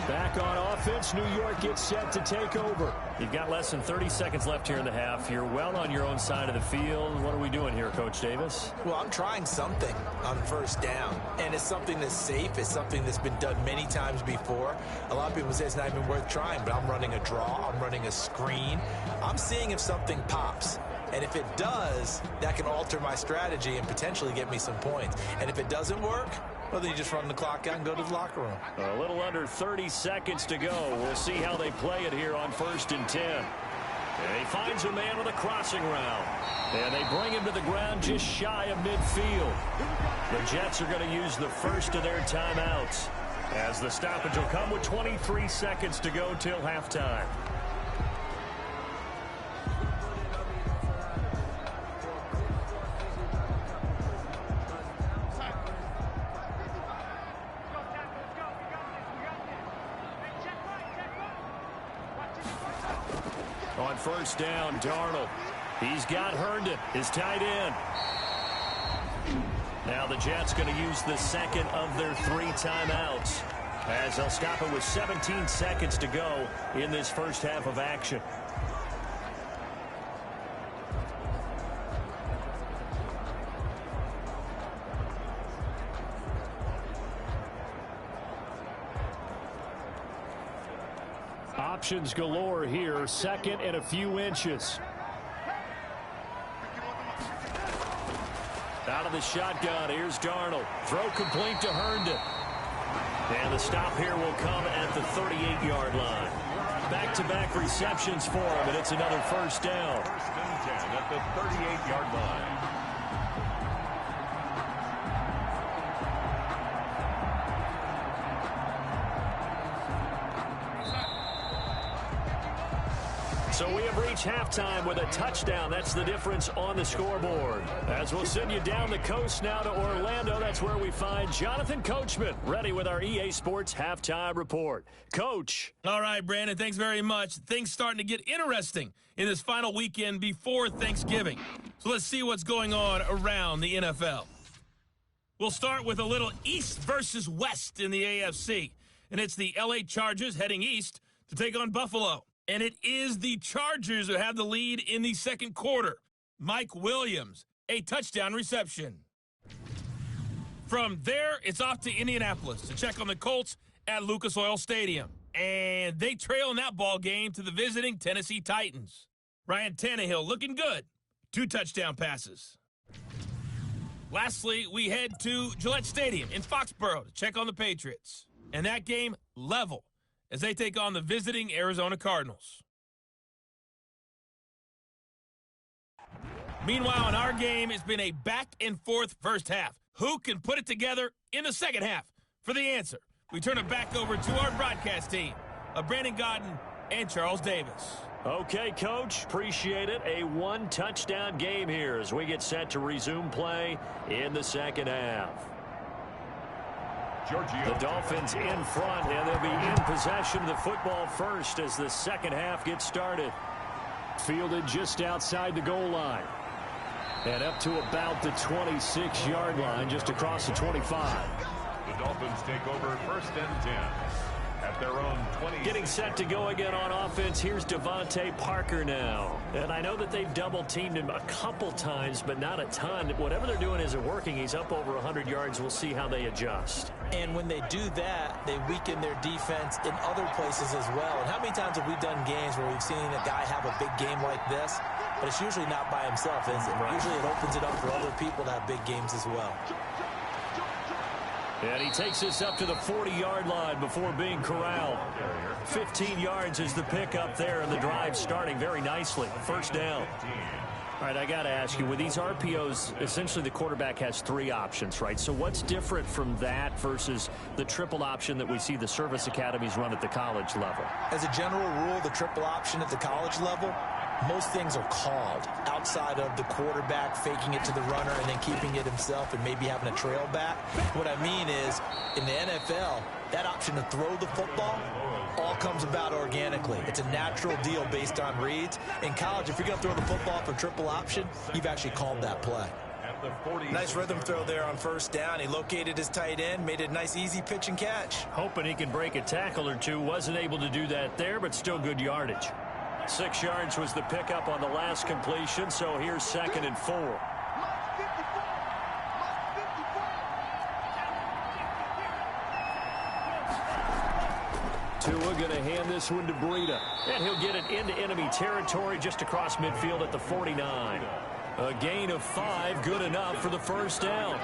Back on offense, New York gets set to take over. You've got less than 30 seconds left here in the half. You're well on your own side of the field. What are we doing here, Coach Davis? Well, I'm trying something on first down, and it's something that's safe. It's something that's been done many times before. A lot of people say it's not even worth trying, but I'm running a draw. I'm running a screen. I'm seeing if something pops. And if it does, that can alter my strategy and potentially get me some points. And if it doesn't work, well, then you just run the clock out and go to the locker room. A little under 30 seconds to go. We'll see how they play it here on 1st and 10. And he finds a man with a crossing route. And they bring him to the ground just shy of midfield. The Jets are going to use the first of their timeouts, as the stoppage will come with 23 seconds to go till halftime. On 1st down, Darnold. He's got Herndon, his tight end. Now the Jets going to use the second of their 3 timeouts, as they'll stop it with 17 seconds to go in this first half of action. Options galore here. 2nd and a few inches. Out of the shotgun, here's Darnold. Throw complete to Herndon. And the stop here will come at the 38-yard line. Back-to-back receptions for him, and it's another 1st down. 1st and 10 at the 38-yard line. So we have reached halftime with a touchdown. That's the difference on the scoreboard. As we'll send you down the coast now to Orlando, that's where we find Jonathan Coachman, ready with our EA Sports Halftime Report. Coach. All right, Brandon, thanks very much. Things starting to get interesting in this final weekend before Thanksgiving. So let's see what's going on around the NFL. We'll start with a little East versus West in the AFC. And it's the LA Chargers heading east to take on Buffalo. And it is the Chargers who have the lead in the second quarter. Mike Williams, a touchdown reception. From there, it's off to Indianapolis to check on the Colts at Lucas Oil Stadium. And they trail in that ball game to the visiting Tennessee Titans. Ryan Tannehill looking good. 2 touchdown passes. Lastly, we head to Gillette Stadium in Foxborough to check on the Patriots. And that game level, as they take on the visiting Arizona Cardinals. Meanwhile, in our game, it's been a back-and-forth first half. Who can put it together in the second half? For the answer, we turn it back over to our broadcast team of Brandon Godden and Charles Davis. Okay, Coach, appreciate it. A 1-touchdown game here as we get set to resume play in the second half. The Dolphins in front, and they'll be in possession of the football first as the second half gets started. Fielded just outside the goal line. And up to about the 26-yard line, just across the 25. The Dolphins take over 1st and 10 at their own 20. Getting set to go again on offense. Here's Devontae Parker now. And I know that they've double-teamed him a couple times, but not a ton. Whatever they're doing isn't working. He's up over 100 yards. We'll see how they adjust. And when they do that, they weaken their defense in other places as well. And how many times have we done games where we've seen a guy have a big game like this, but it's usually not by himself, is it? Right. Usually it opens it up for other people to have big games as well. And he takes this up to the 40-yard line before being corralled. 15 yards is the pickup there, and the drive starting very nicely. 1st down. All right, I got to ask you, with these RPOs, essentially the quarterback has 3 options, right? So what's different from that versus the triple option that we see the service academies run at the college level? As a general rule, the triple option at the college level, most things are called outside of the quarterback faking it to the runner and then keeping it himself and maybe having a trail back. What I mean is, in the NFL, that option to throw the football all comes about organically. It's a natural deal based on reads. In college, if you're going to throw the football for triple option, you've actually called that play. Nice rhythm throw there on 1st down. He located his tight end, made it a nice, easy pitch and catch. Hoping he can break a tackle or two. Wasn't able to do that there, but still good yardage. 6 yards was the pickup on the last completion, so here's 2nd and 4. Tua going to hand this one to Breida. And he'll get it into enemy territory just across midfield at the 49. A gain of 5, good enough for the first down.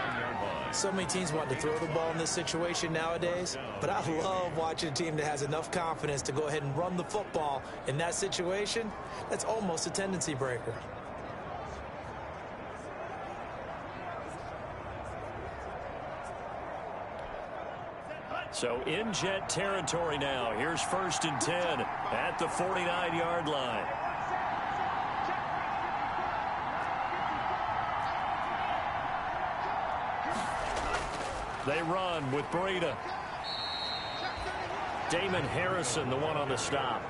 So many teams want to throw the ball in this situation nowadays, but I love watching a team that has enough confidence to go ahead and run the football in that situation. That's almost a tendency breaker. So in Jet territory now. Here's 1st and 10 at the 49-yard line. They run with Breida. Damon Harrison, the one on the stop.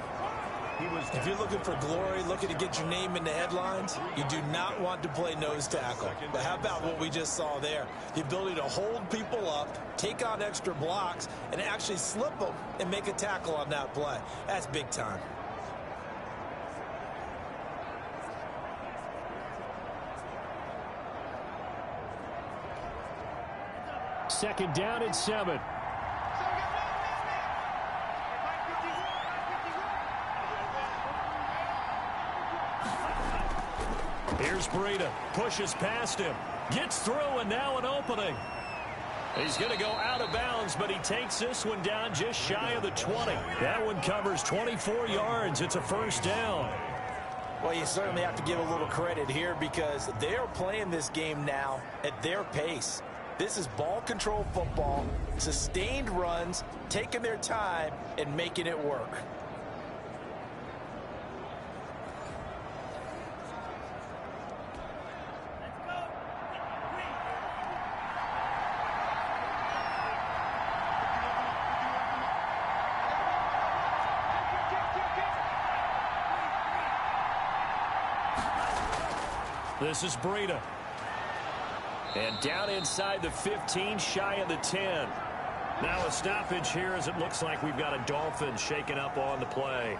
If you're looking for glory, looking to get your name in the headlines, you do not want to play nose tackle. But how about what we just saw there? The ability to hold people up, take on extra blocks, and actually slip them and make a tackle on that play. That's big time. Second down and 7. Here's Breida. Pushes past him. Gets through, and now an opening. He's going to go out of bounds, but he takes this one down just shy of the 20. That one covers 24 yards. It's a first down. Well, you certainly have to give a little credit here because they are playing this game now at their pace. This is ball control football, sustained runs, taking their time, and making it work. This is Breida. And down inside the 15, shy of the 10. Now a stoppage here as it looks like we've got a Dolphin shaken up on the play.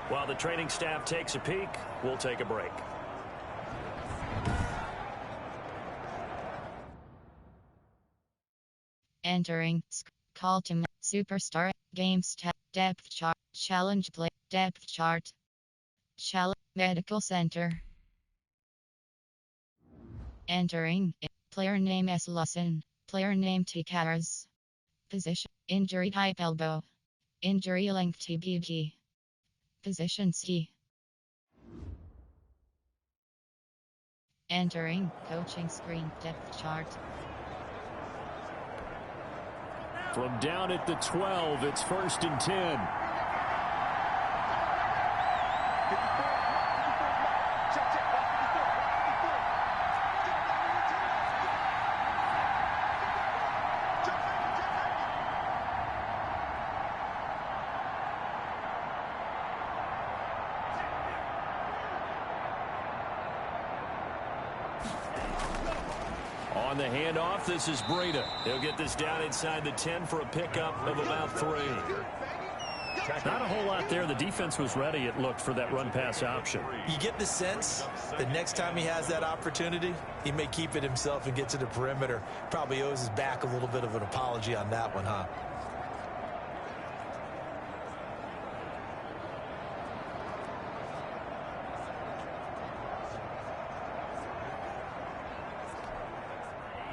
While the training staff takes a peek, we'll take a break. Entering. Call to Superstar. Games tab. Depth chart. Challenge play. Depth chart. Challenge. Medical Center. Entering. Player name S. Lawson. Player name T. Karras. Position. Injury type elbow. Injury length TBG. Position C. Entering. Coaching screen. Depth chart. From down at the 12, it's 1st and 10. On the handoff, this is Breida. He'll get this down inside the 10 for a pickup of about 3. Not a whole lot there. The defense was ready, it looked, for that run-pass option. You get the sense that next time he has that opportunity, he may keep it himself and get to the perimeter. Probably owes his back a little bit of an apology on that one, huh?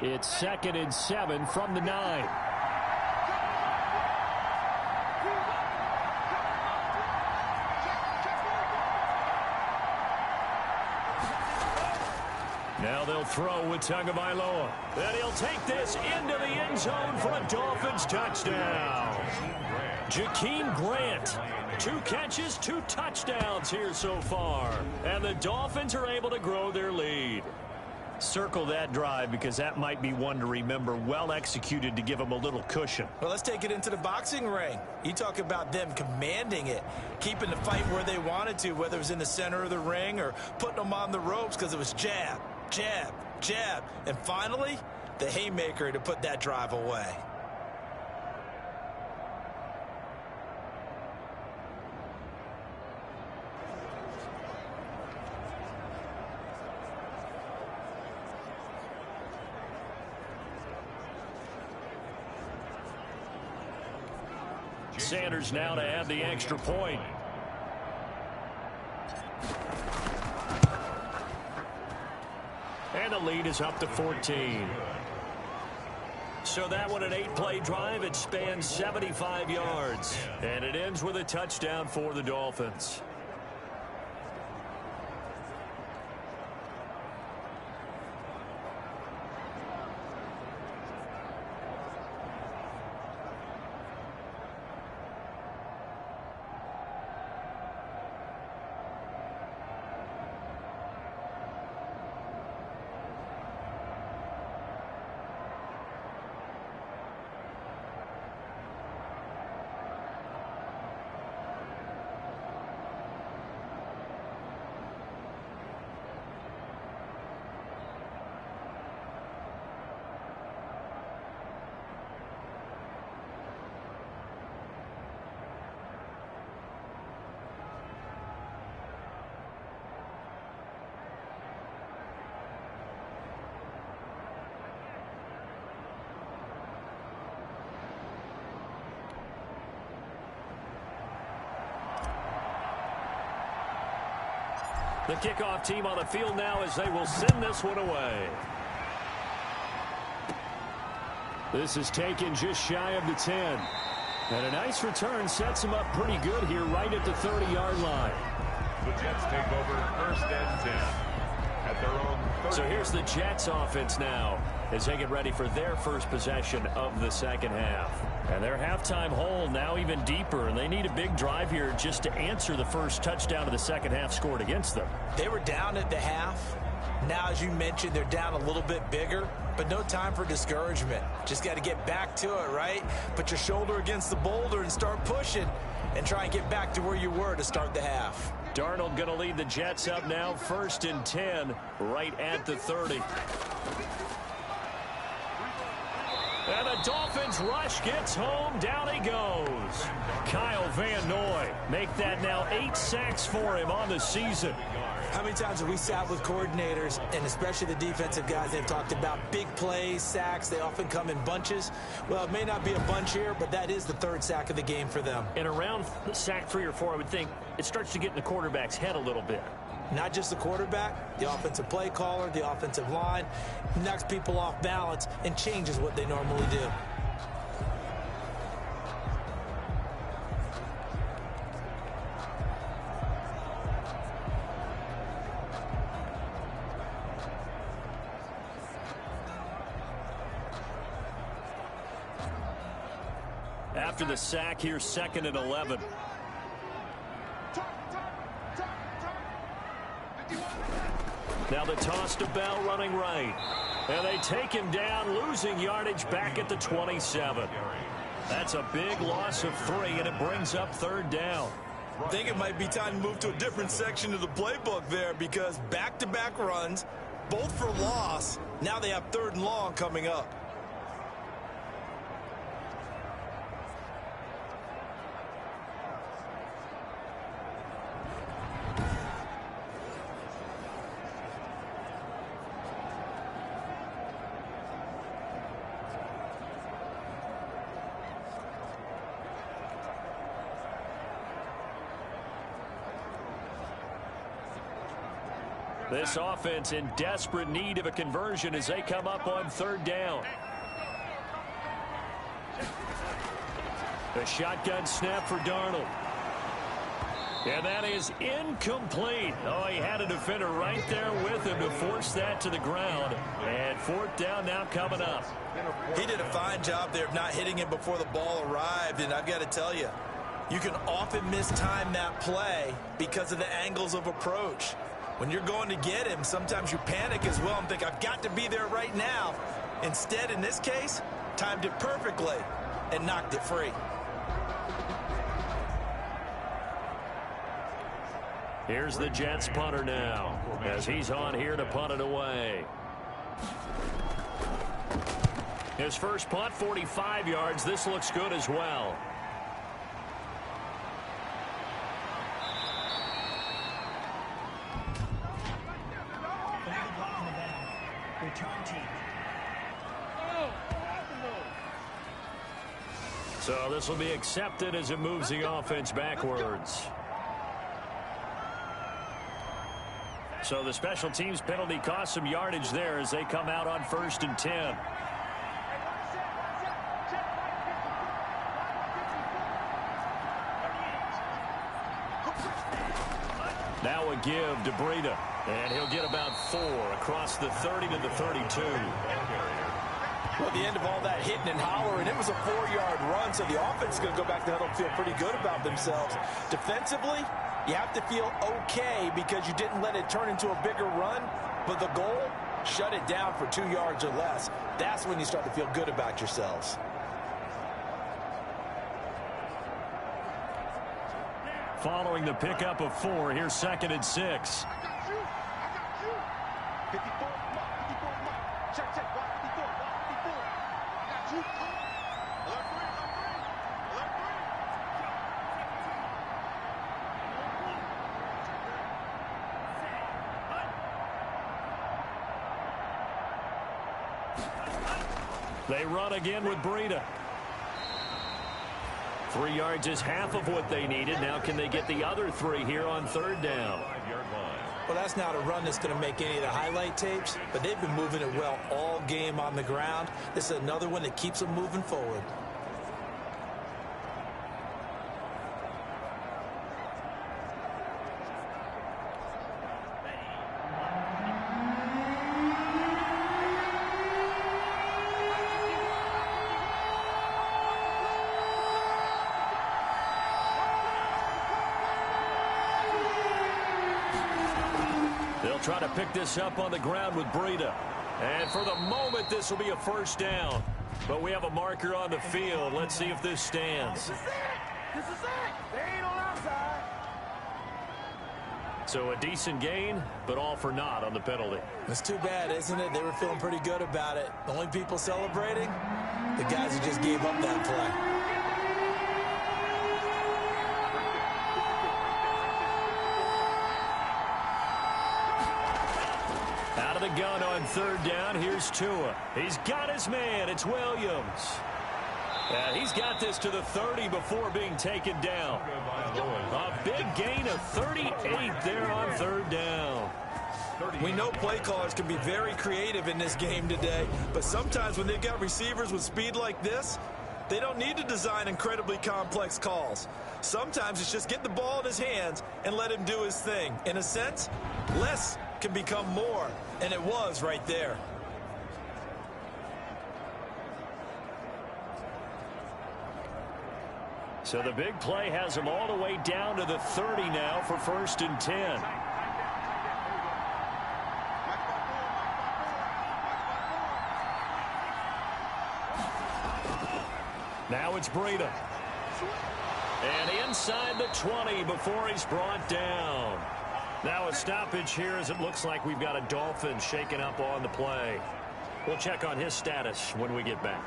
It's 2nd and 7 from the 9. Now they'll throw with Tagovailoa. And he'll take this into the end zone for a Dolphins touchdown. Jakeem Grant. 2 catches, 2 touchdowns here so far. And the Dolphins are able to grow their lead. Circle that drive because that might be one to remember. Well executed to give them a little cushion. Well, let's take it into the boxing ring. You talk about them commanding it, keeping the fight where they wanted to, whether it was in the center of the ring or putting them on the ropes because it was jab, jab, jab. And finally, the haymaker to put that drive away. Sanders now to add the extra point. And the lead is up to 14. So that one, an 8-play drive. It spans 75 yards. And it ends with a touchdown for the Dolphins. The kickoff team on the field now as they will send this one away. This is taken just shy of the 10. And a nice return sets them up pretty good here right at the 30-yard line. The Jets take over first and 10 at their own 30. So here's the Jets offense now as they get ready for their first possession of the second half. And their halftime hole now even deeper, and they need a big drive here just to answer the first touchdown of the second half scored against them. They were down at the half. Now, as you mentioned, they're down a little bit bigger, but no time for discouragement. Just got to get back to it, right? Put your shoulder against the boulder and start pushing and try and get back to where you were to start the half. Darnold going to lead the Jets up now, 1st and 10, right at the 30. And the Dolphins rush gets home. Down he goes. Kyle Van Noy make that now 8 sacks for him on the season. How many times have we sat with coordinators, and especially the defensive guys, they've talked about big plays, sacks. They often come in bunches. Well, it may not be a bunch here, but that is the 3rd sack of the game for them. And around sack 3 or 4, I would think it starts to get in the quarterback's head a little bit. Not just the quarterback, the offensive play caller, the offensive line, knocks people off balance and changes what they normally do. After the sack, here's 2nd and 11. Now the toss to Bell running right. And they take him down, losing yardage back at the 27. That's a big loss of 3, and it brings up 3rd down. I think it might be time to move to a different section of the playbook there, because back-to-back runs, both for loss. Now they have 3rd and long coming up. This offense in desperate need of a conversion as they come up on 3rd down. A shotgun snap for Darnold. And that is incomplete. Oh, he had a defender right there with him to force that to the ground. And 4th down now coming up. He did a fine job there of not hitting him before the ball arrived, and I've got to tell you, you can often mistime that play because of the angles of approach. When you're going to get him, sometimes you panic as well and think, I've got to be there right now. Instead, in this case, timed it perfectly and knocked it free. Here's the Jets punter now as he's on here to punt it away. His first punt, 45 yards. This looks good as well. So this will be accepted as it moves the offense backwards. So the special teams penalty cost some yardage there as they come out on 1st and 10. Now a give to Breida, and he'll get about 4 across the 30 to the 32. Well, at the end of all that hitting and hollering, it was a 4-yard run, so the offense is going to go back to the huddle and feel pretty good about themselves. Defensively, you have to feel okay because you didn't let it turn into a bigger run, but the goal, shut it down for 2 yards or less. That's when you start to feel good about yourselves. Following the pickup of 4, here's 2nd and 6. They run again with Breida. 3 yards is half of what they needed. Now can they get the other 3 here on 3rd down? Well, that's not a run that's going to make any of the highlight tapes, but they've been moving it well all game on the ground. This is another one that keeps them moving forward. Try to pick this up on the ground with Breida. And for the moment, this will be a 1st down. But we have a marker on the field. Let's see if this stands. This is it. They ain't on our side. So a decent gain, but all for naught on the penalty. It's too bad, isn't it? They were feeling pretty good about it. The only people celebrating, the guys who just gave up that play. The gun on 3rd down. Here's Tua. He's got his man. It's Williams. He's got this to the 30 before being taken down. A big gain of 38 there on 3rd down. We know play callers can be very creative in this game today, but sometimes when they've got receivers with speed like this, they don't need to design incredibly complex calls. Sometimes it's just get the ball in his hands and let him do his thing. In a sense, less can become more, and it was right there. So the big play has him all the way down to the 30 now for 1st and 10. Now it's Breida. And inside the 20 before he's brought down. Now a stoppage here as it looks like we've got a Dolphin shaken up on the play. We'll check on his status when we get back.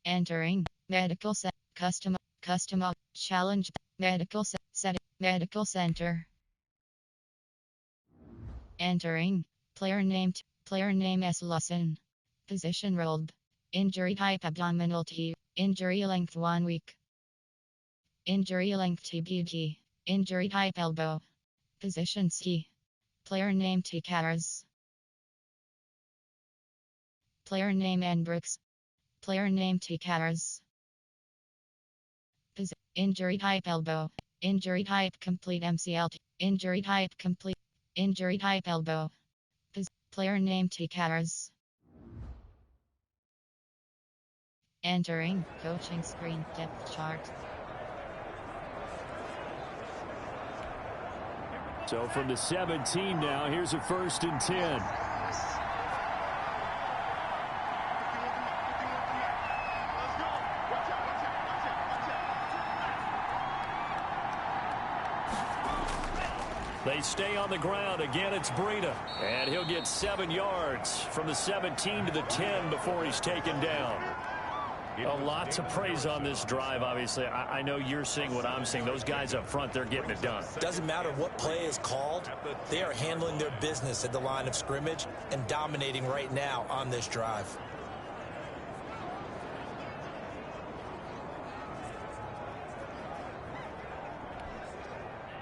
Entering medical set custom challenge medical set medical center. Entering player name S. Lawson. Position rolled. Injury type abdominal T. Injury length 1 week. Injury length TBD. Injury type elbow. Position C. Player name T. Caras. Player name N. Brooks. Player name T. Caras. Injury type elbow. Injury type complete MCL. Injury type complete. Injury type elbow. Player name T. Caras. Entering coaching screen depth chart. So from the 17 now, here's a 1st and 10. They stay on the ground. Again, it's Breida. And he'll get 7 yards from the 17 to the 10 before he's taken down. A lot to praise on this drive, obviously. I know you're seeing what I'm seeing. Those guys up front, they're getting it done. Doesn't matter what play is called. They are handling their business at the line of scrimmage and dominating right now on this drive.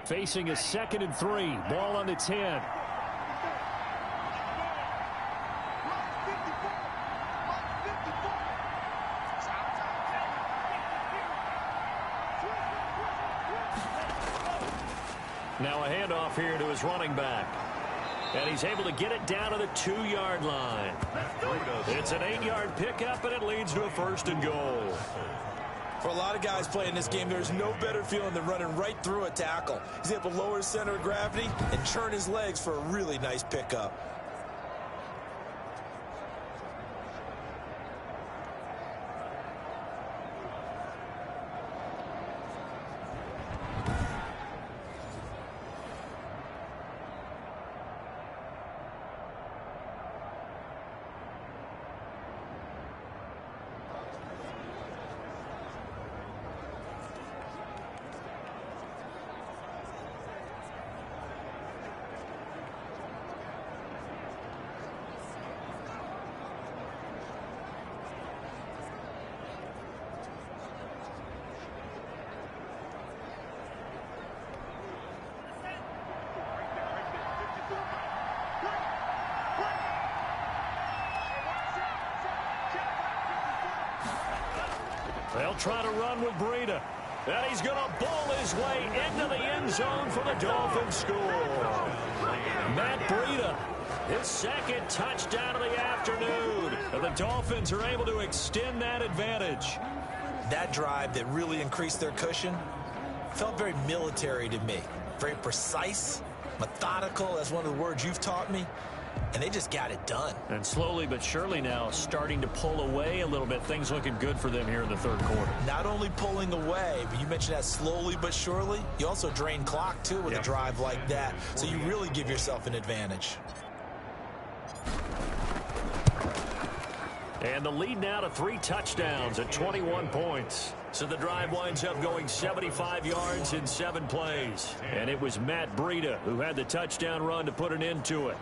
Facing a 2nd and 3. Ball on the 10. Now a handoff here to his running back. And he's able to get it down to the 2-yard line. It's an 8-yard pickup, and it leads to a 1st and goal. For a lot of guys playing this game, there's no better feeling than running right through a tackle. He's able to lower his center of gravity and churn his legs for a really nice pickup. They'll try to run with Breida. And he's going to bowl his way into the end zone for the Dolphins score. Matt Breida, his 2nd touchdown of the afternoon. And the Dolphins are able to extend that advantage. That drive that really increased their cushion felt very military to me. Very precise, methodical, that's one of the words you've taught me. And they just got it done. And slowly but surely now starting to pull away a little bit. Things looking good for them here in the 3rd quarter. Not only pulling away, but you mentioned that slowly but surely. You also drain clock, too, with a drive like that. So you really give yourself an advantage. And the lead now to 3 touchdowns at 21 points. So the drive winds up going 75 yards in 7 plays. And it was Matt Breida who had the touchdown run to put an end to it.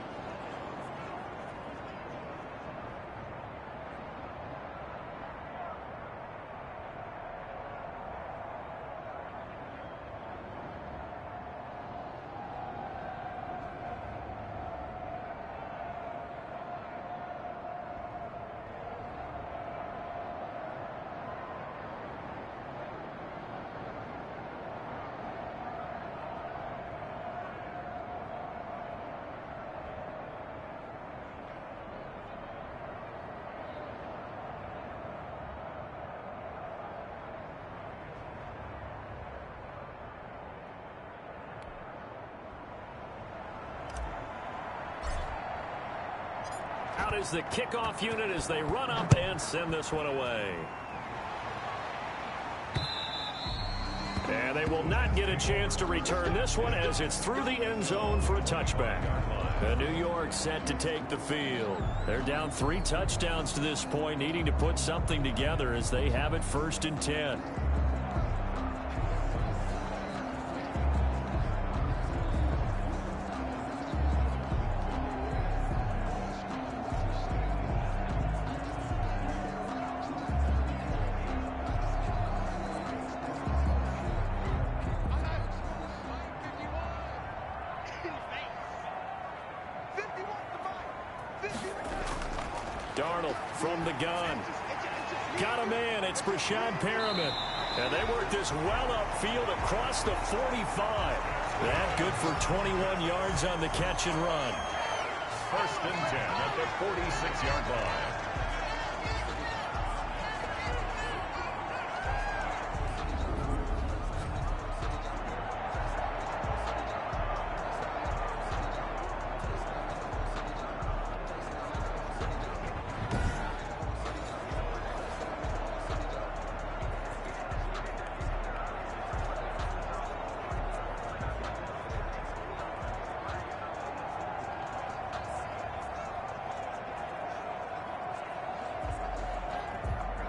Out is the kickoff unit as they run up and send this one away. And they will not get a chance to return this one as it's through the end zone for a touchback. And New York set to take the field. They're down 3 touchdowns to this point, needing to put something together as they have it 1st and 10. Darnold from the gun. Got a man. It's Brashad Perriman. And they work this well upfield across the 45. That good for 21 yards on the catch and run. 1st and 10 at the 46-yard line.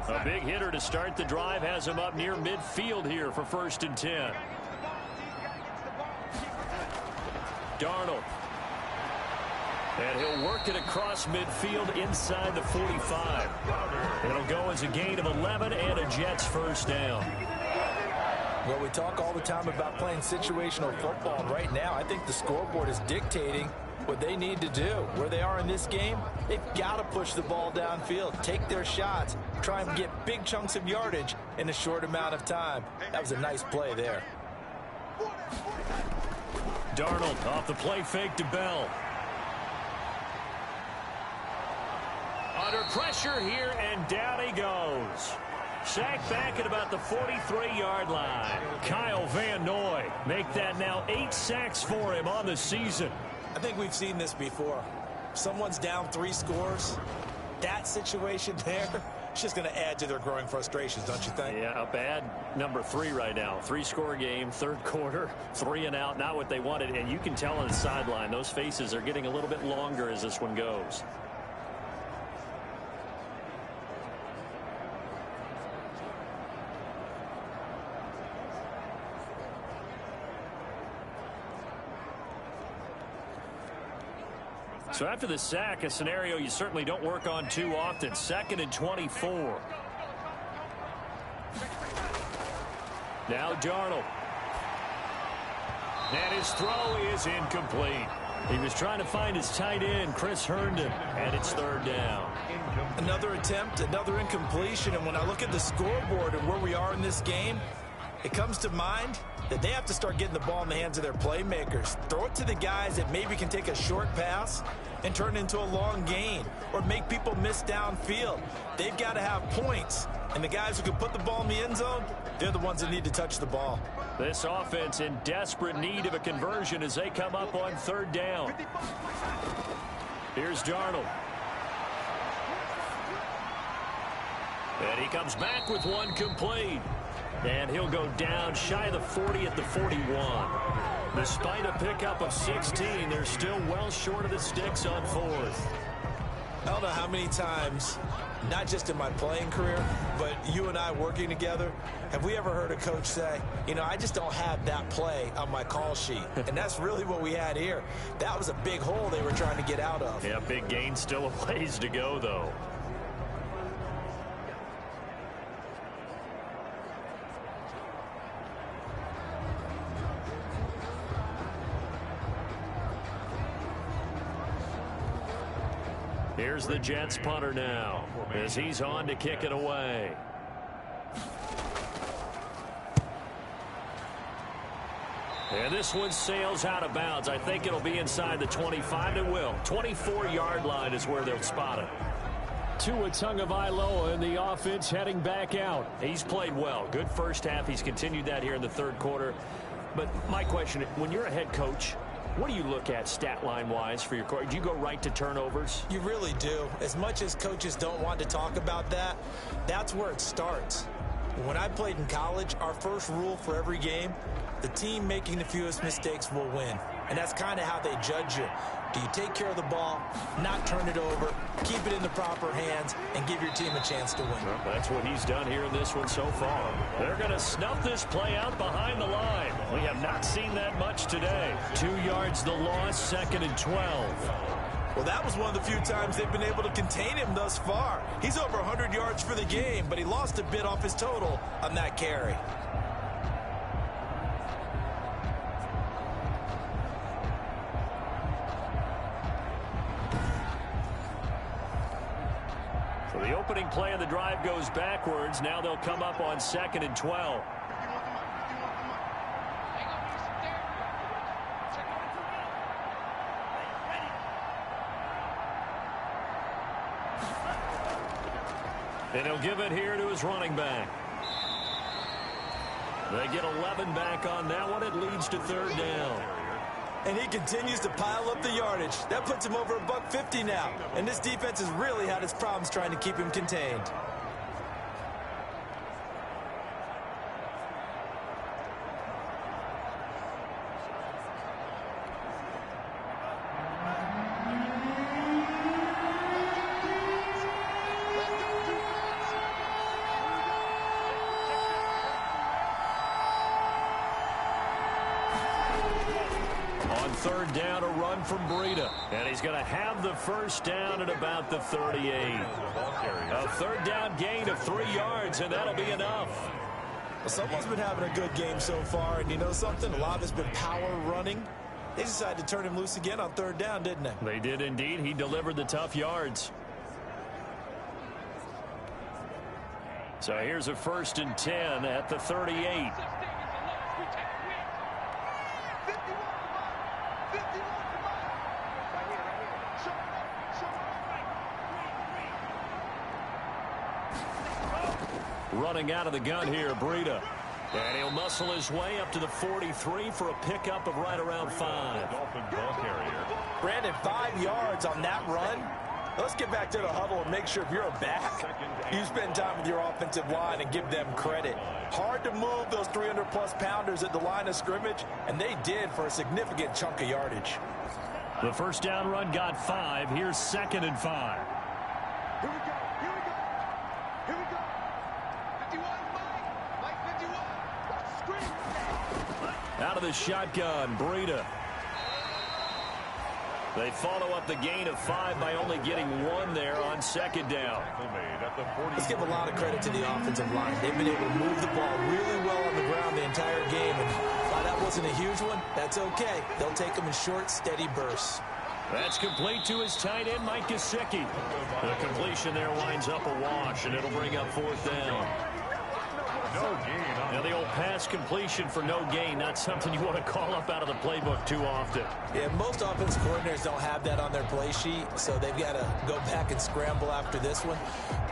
A big hitter to start the drive has him up near midfield here for 1st and 10. Darnold. And he'll work it across midfield inside the 45. It'll go as a gain of 11 and a Jets first down. Well, we talk all the time about playing situational football, and right now I think the scoreboard is dictating what they need to do. Where they are in this game, they've got to push the ball downfield, take their shots, try and get big chunks of yardage in a short amount of time. That was a nice play there. Darnold off the play fake to Bell. Under pressure here, and down he goes. Sacked back at about the 43-yard line. Kyle Van Noy make that now 8 sacks for him on the season. I think we've seen this before. Someone's down 3 scores. That situation there, it's just going to add to their growing frustrations, don't you think? Yeah, a bad number 3 right now. 3-score game, 3rd quarter, 3 and out, not what they wanted. And you can tell on the sideline, those faces are getting a little bit longer as this one goes. So after the sack, a scenario you certainly don't work on too often. 2nd and 24. Now Darnold. And his throw is incomplete. He was trying to find his tight end, Chris Herndon, and it's 3rd down. Another attempt, another incompletion, and when I look at the scoreboard and where we are in this game, it comes to mind that they have to start getting the ball in the hands of their playmakers. Throw it to the guys that maybe can take a short pass and turn it into a long gain or make people miss downfield. They've got to have points, and the guys who can put the ball in the end zone, they're the ones that need to touch the ball. This offense in desperate need of a conversion as they come up on 3rd down. Here's Darnold. And he comes back with one complete. And he'll go down shy of the 40 at the 41. Despite a pickup of 16, they're still well short of the sticks on 4th. I don't know how many times, not just in my playing career, but you and I working together, have we ever heard a coach say, you know, I just don't have that play on my call sheet. And that's really what we had here. That was a big hole they were trying to get out of. Yeah, big gain, still a ways to go, though. Here's the Jets punter now as he's on to kick it away. And this one sails out of bounds. I think it'll be inside the 25. It will. 24-yard line is where they'll spot it. Tua Tagovailoa in the offense heading back out. He's played well. Good first half. He's continued that here in the 3rd quarter. But my question, when you're a head coach, what do you look at stat line-wise for your coach? Do you go right to turnovers? You really do. As much as coaches don't want to talk about that, that's where it starts. When I played in college, our first rule for every game, the team making the fewest mistakes will win. And that's kind of how they judge you. Do you take care of the ball, not turn it over, keep it in the proper hands, and give your team a chance to win? Well, that's what he's done here in this one so far. They're going to snuff this play out behind the line. We have not seen that much today. 2 yards the loss, 2nd and 12. Well, that was one of the few times they've been able to contain him thus far. He's over 100 yards for the game, but he lost a bit off his total on that carry. So the opening play of the drive goes backwards. Now they'll come up on 2nd and 12. And he'll give it here to his running back. They get 11 back on that one. It leads to 3rd down. And he continues to pile up the yardage. That puts him over $150 now. And this defense has really had its problems trying to keep him contained. third down, a run from Breida. And he's going to have the first down at about the 38. A third down gain of 3 yards, and that'll be enough. Well, someone's been having a good game so far, and you know something? A lot of it's been power running. They decided to turn him loose again on third down, didn't they? They did indeed. He delivered the tough yards. So here's a 1st and 10 at the 38. Running out of the gun here, Breida. And he'll muscle his way up to the 43 for a pickup of right around 5. Brandon, 5 yards on that run. Let's get back to the huddle and make sure if you're a back, you spend time with your offensive line and give them credit. Hard to move those 300-plus pounders at the line of scrimmage, and they did for a significant chunk of yardage. The first down run got 5. Here's 2nd and 5. Here we go. Here we go. Here we go. 51, Mike 51. Screen. Out of the shotgun, Breida. They follow up the gain of 5 by only getting 1 there on 2nd down. Let's give a lot of credit to the offensive line. They've been able to move the ball really well on the ground the entire game. And while that wasn't a huge one, that's okay. They'll take them in short, steady bursts. That's complete to his tight end, Mike Gesicki. The completion there winds up a wash, and it'll bring up 4th down. Now the old pass completion for no gain, not something you want to call up out of the playbook too often. Yeah, most offensive coordinators don't have that on their play sheet, so they've got to go back and scramble after this one.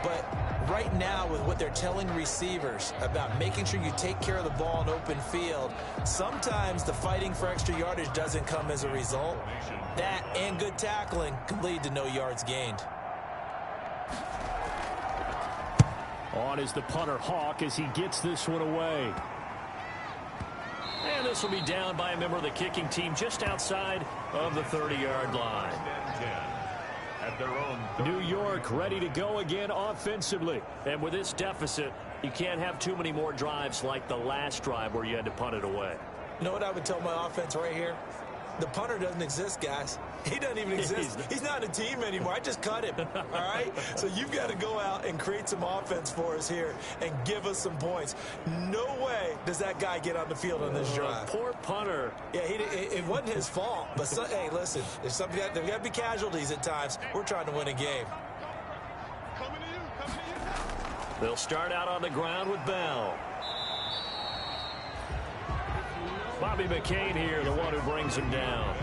But right now, with what they're telling receivers about making sure you take care of the ball in open field, sometimes the fighting for extra yardage doesn't come as a result. That and good tackling can lead to no yards gained. On is the punter, Hawk, as he gets this one away. And this will be down by a member of the kicking team just outside of the 30-yard line. New York ready to go again offensively. And with this deficit, you can't have too many more drives like the last drive where you had to punt it away. You know what I would tell my offense right here? The punter doesn't exist, guys. He doesn't even exist. He's not a team anymore. I just cut him, all right? So you've got to go out and create some offense for us here and give us some points. No way does that guy get on the field on this drive. Poor punter. Yeah, it wasn't his fault. But, hey, listen, there's got to be casualties at times. We're trying to win a game. Coming to you. They'll start out on the ground with Bell. Bobby McCain here, the one who brings him down.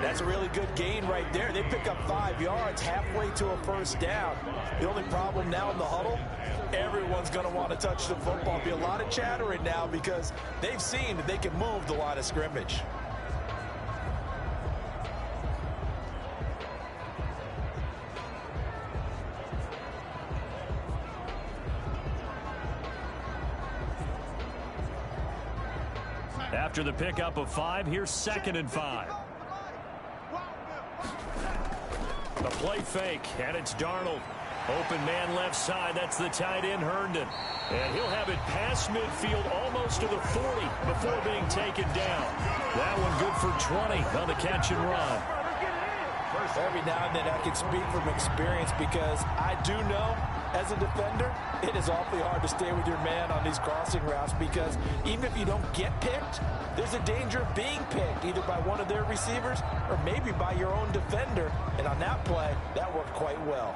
That's a really good gain right there. They pick up 5 yards halfway to a 1st down. The only problem now in the huddle, everyone's going to want to touch the football. There'll be a lot of chattering now because they've seen that they can move the line of scrimmage. After the pickup of 5, here's 2nd and 5. A play fake, and it's Darnold. Open man left side. That's the tight end, Herndon. And he'll have it past midfield almost to the 40 before being taken down. That one good for 20 on the catch and run. Every now and then I can speak from experience because I do know as a defender, it is awfully hard to stay with your man on these crossing routes because even if you don't get picked, there's a danger of being picked either by one of their receivers or maybe by your own defender. And on that play, that worked quite well.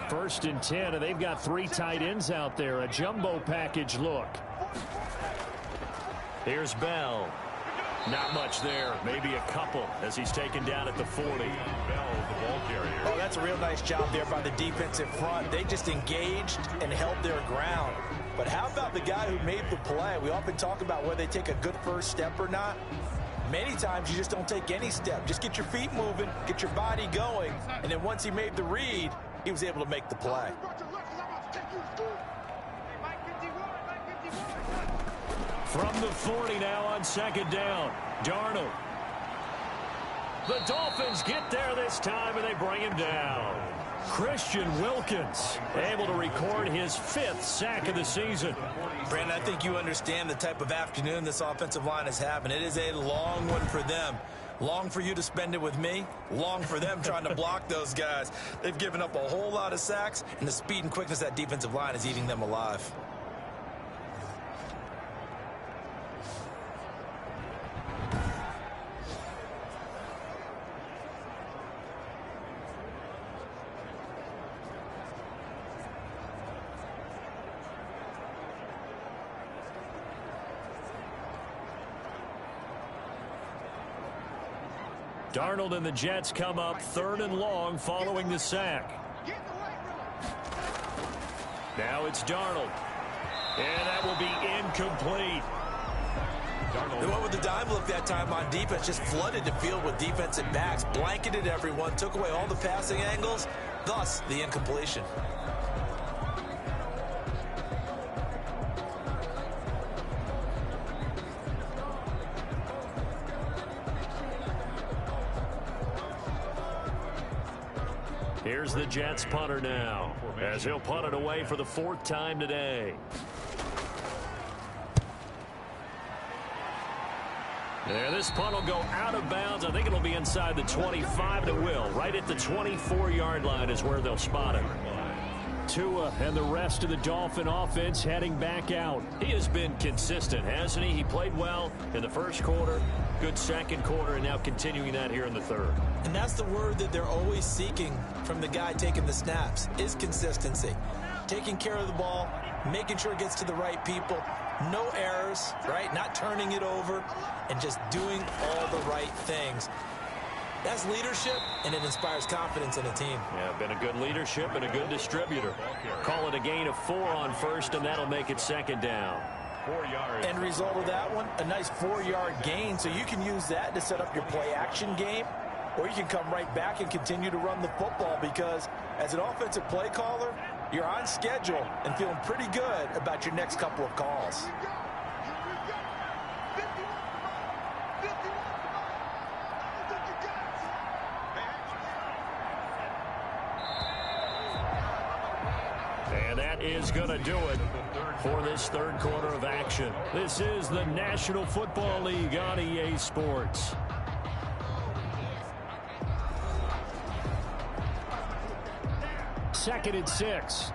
First and 10, and they've got 3 tight ends out there. A jumbo package look. Here's Bell. Not much there. Maybe a couple as he's taken down at the 40. Oh, that's a real nice job there by the defensive front. They just engaged and held their ground. But how about the guy who made the play? We often talk about whether they take a good first step or not. Many times you just don't take any step. Just get your feet moving, get your body going, and then once he made the read, he was able to make the play. From the 40 now on second down, Darnold. The Dolphins get there this time, and they bring him down. Christian Wilkins able to record his 5th sack of the season. Brandon, I think you understand the type of afternoon this offensive line is having. It is a long one for them. Long for you to spend it with me. Long for them trying to block those guys. They've given up a whole lot of sacks, and the speed and quickness of that defensive line is eating them alive. Darnold and the Jets come up 3rd and long following the sack. Now it's Darnold. And that will be incomplete. They went with the dime look that time on defense, just flooded the field with defensive backs, blanketed everyone, took away all the passing angles, thus the incompletion. Here's the Jets punter now, as he'll punt it away for the 4th time today. And this punt will go out of bounds. I think it'll be inside the 25, and it will. Right at the 24-yard line is where they'll spot it. Tua and the rest of the Dolphin offense heading back out. He has been consistent, hasn't he? He played well in the first quarter, good second quarter, and now continuing that here in the 3rd. And that's the word that they're always seeking from the guy taking the snaps, is consistency. Taking care of the ball, making sure it gets to the right people, no errors, right? Not turning it over, and just doing all the right things. That's leadership, and it inspires confidence in a team. Yeah, been a good leadership and a good distributor. Call it a gain of 4 on 1st, and that'll make it 2nd down. 4 yards. End result of that one, a nice 4-yard gain, so you can use that to set up your play-action game, or you can come right back and continue to run the football, because as an offensive play caller, you're on schedule and feeling pretty good about your next couple of calls. And that is going to do it for this 3rd quarter of action. This is the National Football League on EA Sports. Second and 6.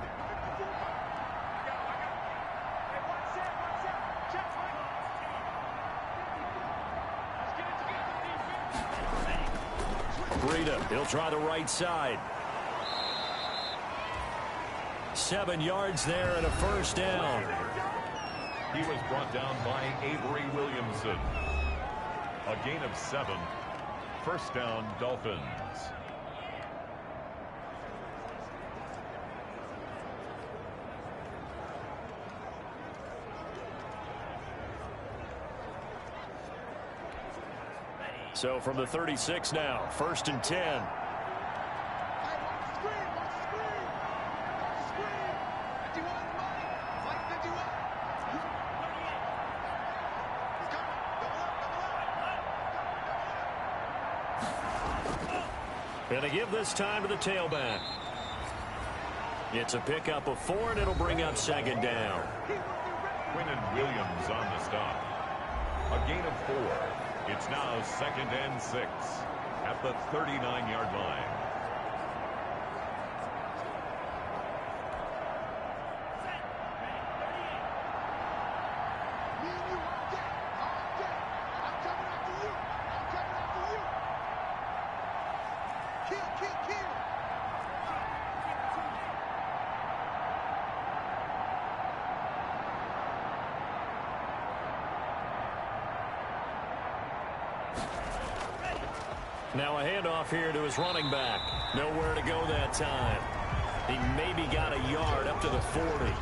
Breida, he'll try the right side. 7 yards there and a 1st down. He was brought down by Avery Williamson. A gain of 7. 1st down, Dolphins. So from the 36 now, 1st and 10. And they give this time to the tailback. It's a pickup of 4, and it'll bring up 2nd down. Quinnen Williams on the stop. A gain of 4. It's now 2nd and 6 at the 39-yard line. Now a handoff here to his running back. Nowhere to go that time. He maybe got a yard up to the 40.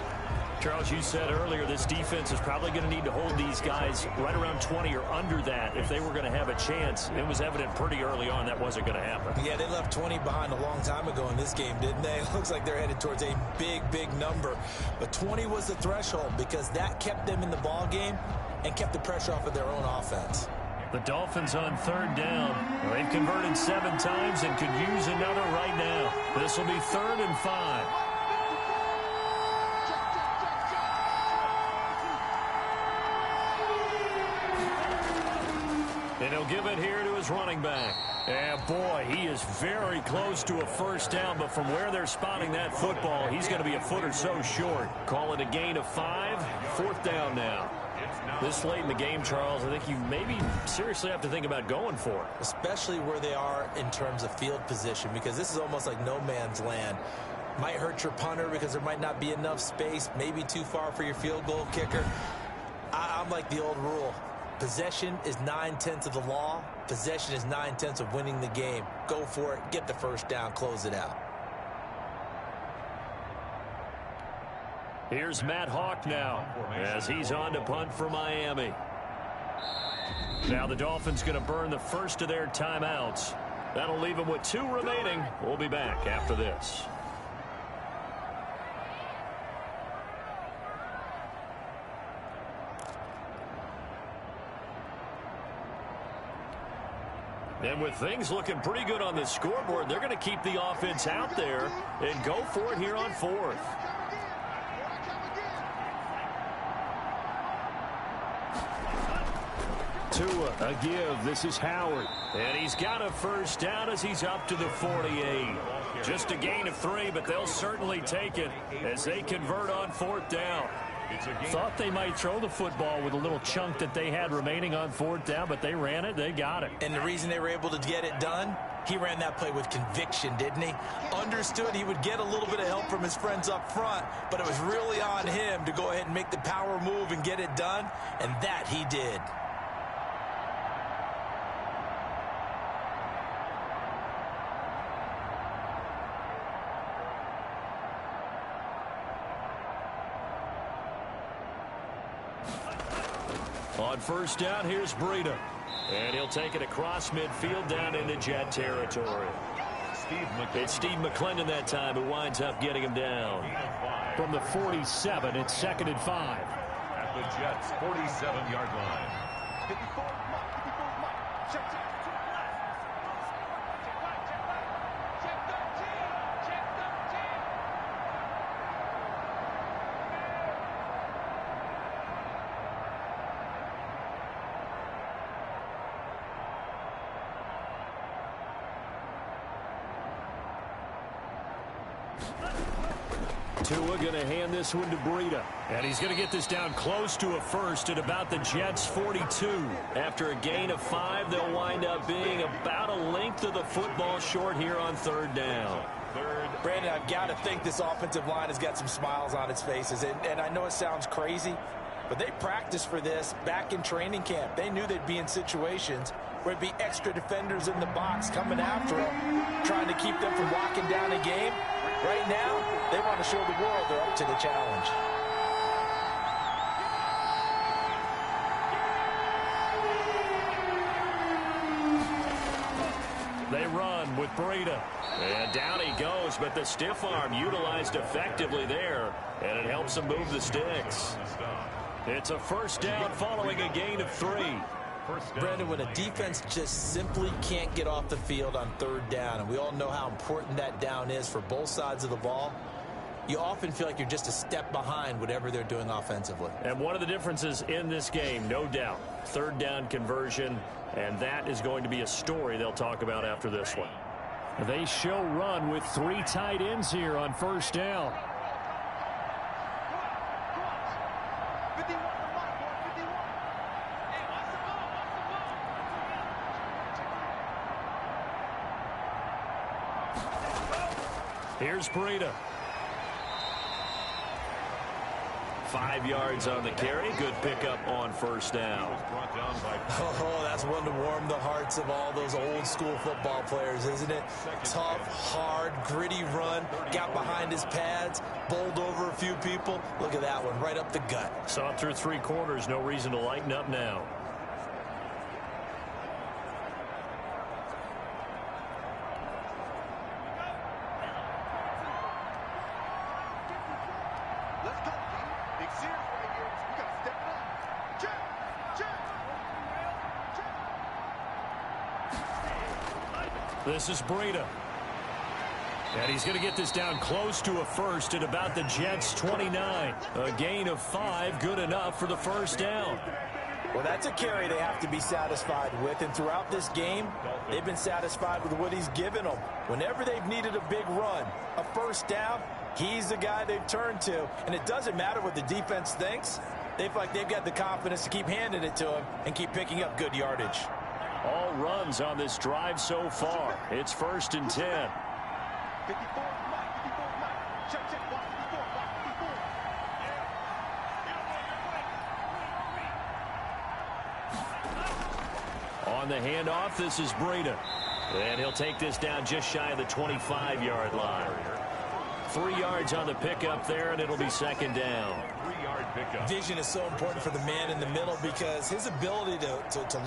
Charles, you said earlier this defense is probably going to need to hold these guys right around 20 or under that if they were going to have a chance. It was evident pretty early on that wasn't going to happen. Yeah, they left 20 behind a long time ago in this game, didn't they? It looks like they're headed towards a big number. But 20 was the threshold because that kept them in the ball game and kept the pressure off of their own offense. The Dolphins on third down. They've converted 7 times and could use another right now. This will be 3rd and 5. And he'll give it here to his running back. And boy, he is very close to a first down, but from where they're spotting that football, he's going to be a foot or so short. Call it a gain of 5, 4th down now. This late in the game, Charles, I think you maybe seriously have to think about going for it. Especially where they are in terms of field position, because this is almost like no man's land. Might hurt your punter because there might not be enough space, maybe too far for your field goal kicker. I'm like the old rule. Possession is 9/10 of the law. Possession is 9/10 of winning the game. Go for it. Get the first down. Close it out. Here's Matt Hawk now as he's on to punt for Miami. Now the Dolphins going to burn the first of their timeouts. That'll leave them with 2 remaining. We'll be back after this. And with things looking pretty good on the scoreboard, they're going to keep the offense out there and go for it here on 4th. Tua, a give. This is Howard. And he's got a first down as he's up to the 48. Just a gain of 3, but they'll certainly take it as they convert on 4th down. Thought they might throw the football with a little chunk that they had remaining on 4th down, but they ran it. They got it. And the reason they were able to get it done, he ran that play with conviction, didn't he? Understood he would get a little bit of help from his friends up front, but it was really on him to go ahead and make the power move and get it done, and that he did. On first down, here's Breida. And he'll take it across midfield down into Jet territory. It's Steve McClendon that time who winds up getting him down. From the 47, it's 2nd and 5. At the Jets' 47-yard line. Tua going to hand this one to Breida. And he's going to get this down close to a first at about the Jets' 42. After a gain of 5, they'll wind up being about a length of the football short here on 3rd down. Brandon, I've got to think this offensive line has got some smiles on its faces. And I know it sounds crazy, but they practiced for this back in training camp. They knew they'd be in situations where it'd be extra defenders in the box coming after them, trying to keep them from locking down a game. Right now, they want to show the world they're up to the challenge. They run with Breida. And down he goes, but the stiff arm utilized effectively there, and it helps them move the sticks. It's a first down following a gain of 3. Brandon, when a defense just simply can't get off the field on 3rd down, and we all know how important that down is for both sides of the ball, you often feel like you're just a step behind whatever they're doing offensively. And one of the differences in this game, no doubt, 3rd down conversion, and that is going to be a story they'll talk about after this one. They show run with 3 tight ends here on first down. Here's Breida. 5 yards on the carry. Good pickup on first down. Oh, that's one to warm the hearts of all those old school football players, isn't it? Tough, hard, gritty run. Got behind his pads, bowled over a few people. Look at that one, right up the gut. Saw it through 3 quarters. No reason to lighten up now. Let's go, team. Big series right here. We got to step it up. Check. This is Breida. And he's going to get this down close to a first at about the Jets' 29. A gain of 5, good enough for the first down. Well, that's a carry they have to be satisfied with, and throughout this game, they've been satisfied with what he's given them. Whenever they've needed a big run, a first down, he's the guy they've turned to, and it doesn't matter what the defense thinks. They feel like they've got the confidence to keep handing it to him and keep picking up good yardage. All runs on this drive so far. It's 1st and 10. 54, Mike. 54, Mike. Check, check. Block 54, block 54. On the handoff, this is Breida. And he'll take this down just shy of the 25-yard line. 3 yards on the pickup there, and it'll be 2nd down. 3-yard pickup. Vision is so important for the man in the middle because his ability to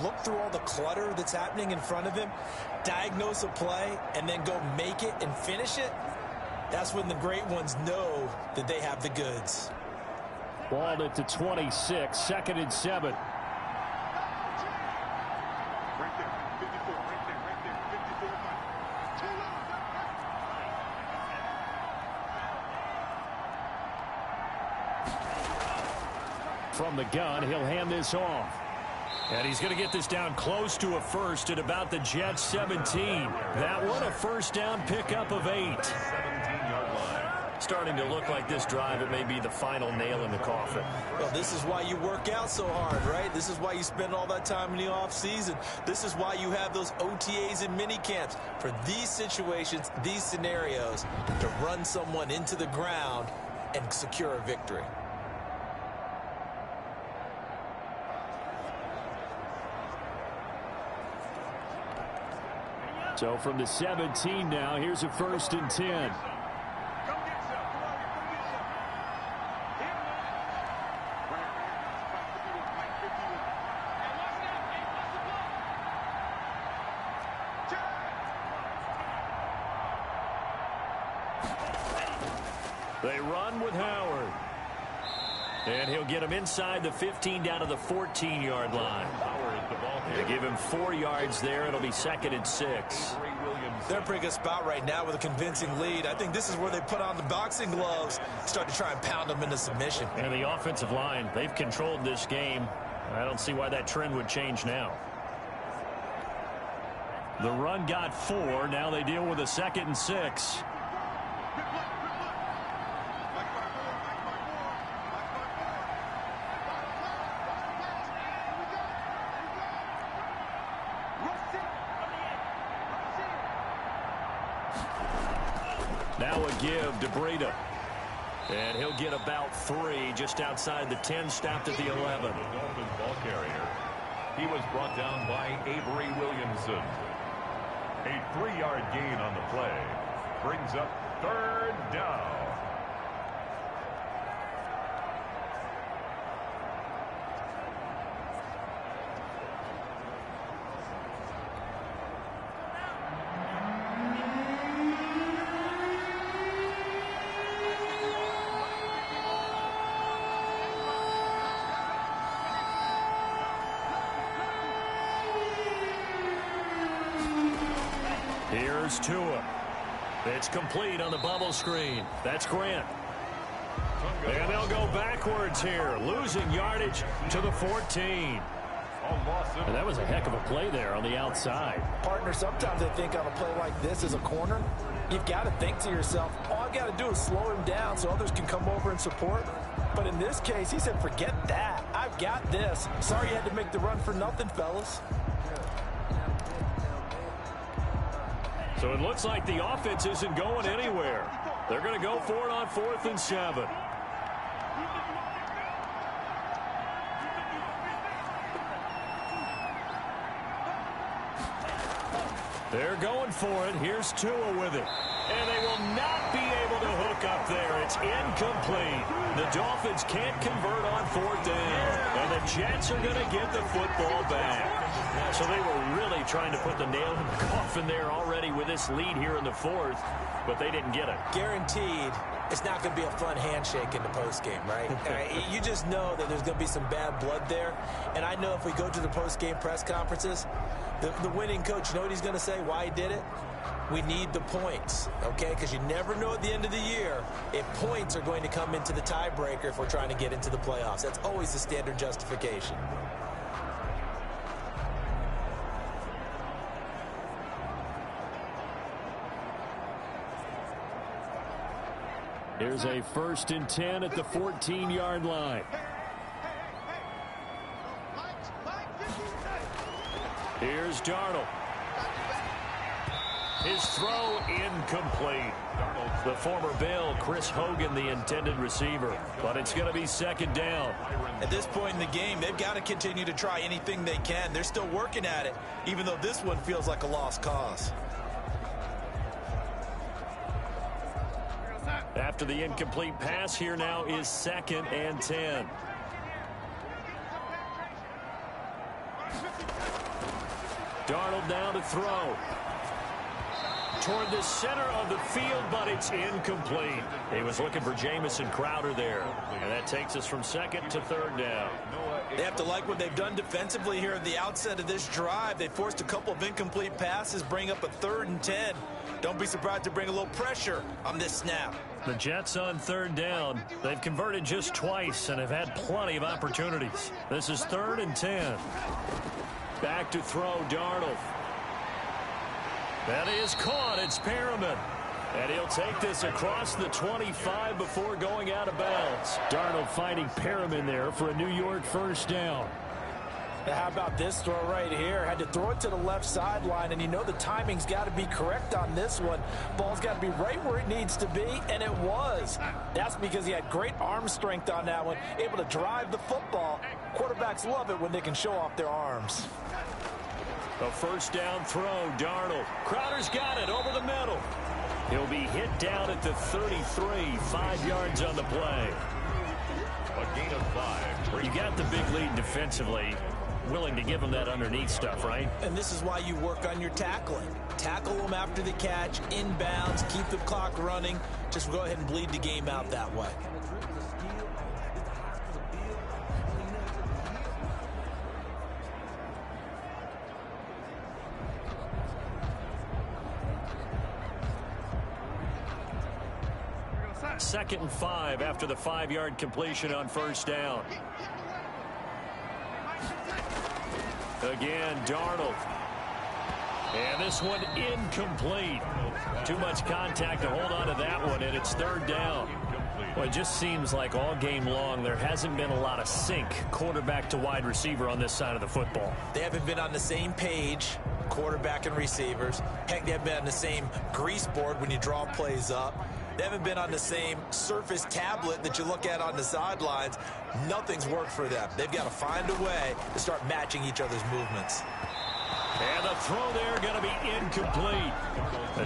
look through all the clutter that's happening in front of him, diagnose a play, and then go make it and finish it, that's when the great ones know that they have the goods. Balled at the 26, 2nd and 7. Right there. 54, right there, right there. 54, Mike. From the gun, he'll hand this off. And he's going to get this down close to a first at about the Jets' 17. That one, a first down pickup of 8. 17-yard line. Starting to look like this drive, it may be the final nail in the coffin. Well, this is why you work out so hard, right? This is why you spend all that time in the offseason. This is why you have those OTAs and mini camps. For these situations, these scenarios, to run someone into the ground and secure a victory. So from the 17 now, here's a 1st and 10. Come get some. Come on, here. Come get some. Here, man. Right. Mike 51. Hey, watch that. Hey, watch the block. Check. They run with Howard. And he'll get him inside the 15 down to the 14-yard line. They give him 4 yards there. It'll be 2nd and 6. They're in a pretty good spot right now with a convincing lead. I think this is where they put on the boxing gloves, start to try and pound them into submission. And the offensive line, they've controlled this game. I don't see why that trend would change now. The run got 4. Now they deal with a 2nd and 6. Now a give to Breida. And he'll get about 3 just outside the 10, stopped at the 11. The Dolphins ball carrier. He was brought down by Avery Williamson. A 3-yard gain on the play. Brings up 3rd down. Here's Tua. It's complete on the bubble screen. That's Grant. And they'll go backwards here, losing yardage to the 14. And that was a heck of a play there on the outside. Partner, sometimes I think on a play like this as a corner, you've got to think to yourself, all I've got to do is slow him down so others can come over and support. But in this case, he said, forget that. I've got this. Sorry you had to make the run for nothing, fellas. So it looks like the offense isn't going anywhere. They're going to go for it on 4th and 7. They're going for it. Here's Tua with it. And they will not be able to hook up there. It's incomplete. The Dolphins can't convert on fourth down. And the Jets are going to get the football back. So they were really trying to put the nail in the coffin there already with this lead here in the fourth, but they didn't get it. Guaranteed, it's not going to be a fun handshake in the postgame, right? You just know that there's going to be some bad blood there. And I know if we go to the postgame press conferences, the winning coach, you know what he's going to say, why he did it? We need the points, okay? Because you never know at the end of the year if points are going to come into the tiebreaker if we're trying to get into the playoffs. That's always the standard justification. Here's a 1st and 10 at the 14-yard line. Here's Darnold. His throw incomplete. The former Bill, Chris Hogan, the intended receiver. But it's going to be 2nd down. At this point in the game, they've got to continue to try anything they can. They're still working at it, even though this one feels like a lost cause. After the incomplete pass, here now is 2nd and 10. Darnold now to throw. Toward the center of the field, but it's incomplete. He was looking for Jamison Crowder there. And that takes us from 2nd to 3rd down. They have to like what they've done defensively here at the outset of this drive. They forced a couple of incomplete passes, bring up a 3rd and 10. Don't be surprised to bring a little pressure on this snap. The Jets on 3rd down. They've converted just twice and have had plenty of opportunities. This is 3rd and 10. Back to throw, Darnold. That is caught. It's Perriman. And he'll take this across the 25 before going out of bounds. Darnold finding Perriman there for a New York 1st down. Now, how about this throw right here? Had to throw it to the left sideline, and you know the timing's got to be correct on this one. Ball's got to be right where it needs to be, and it was. That's because he had great arm strength on that one, able to drive the football. Quarterbacks love it when they can show off their arms. A 1st down throw, Darnold. Crowder's got it over the middle. He'll be hit down at the 33, 5 yards on the play. A gain of 5. You got the big lead defensively. Willing to give him that underneath stuff, right? And this is why you work on your tackling. Tackle them after the catch, inbounds, keep the clock running. Just go ahead and bleed the game out that way. Second and 5 after the 5-yard completion on 1st down. Again, Darnold. And this one incomplete. Too much contact to hold on to that one, and it's 3rd down. Well, it just seems like all game long there hasn't been a lot of sync quarterback to wide receiver on this side of the football. They haven't been on the same page, quarterback and receivers. Heck, they haven't been on the same grease board when you draw plays up. They haven't been on the same Surface tablet that you look at on the sidelines. Nothing's worked for them. They've got to find a way to start matching each other's movements. And the throw there going to be incomplete.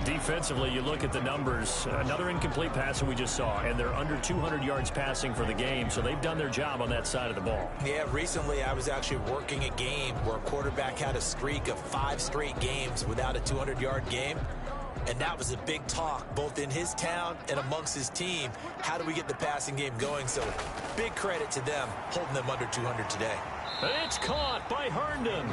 Defensively, you look at the numbers. Another incomplete pass that we just saw, and they're under 200 yards passing for the game, so they've done their job on that side of the ball. Yeah, recently I was actually working a game where a quarterback had a streak of 5 straight games without a 200-yard game. And that was a big talk, both in his town and amongst his team. How do we get the passing game going? So big credit to them, holding them under 200 today. It's caught by Herndon.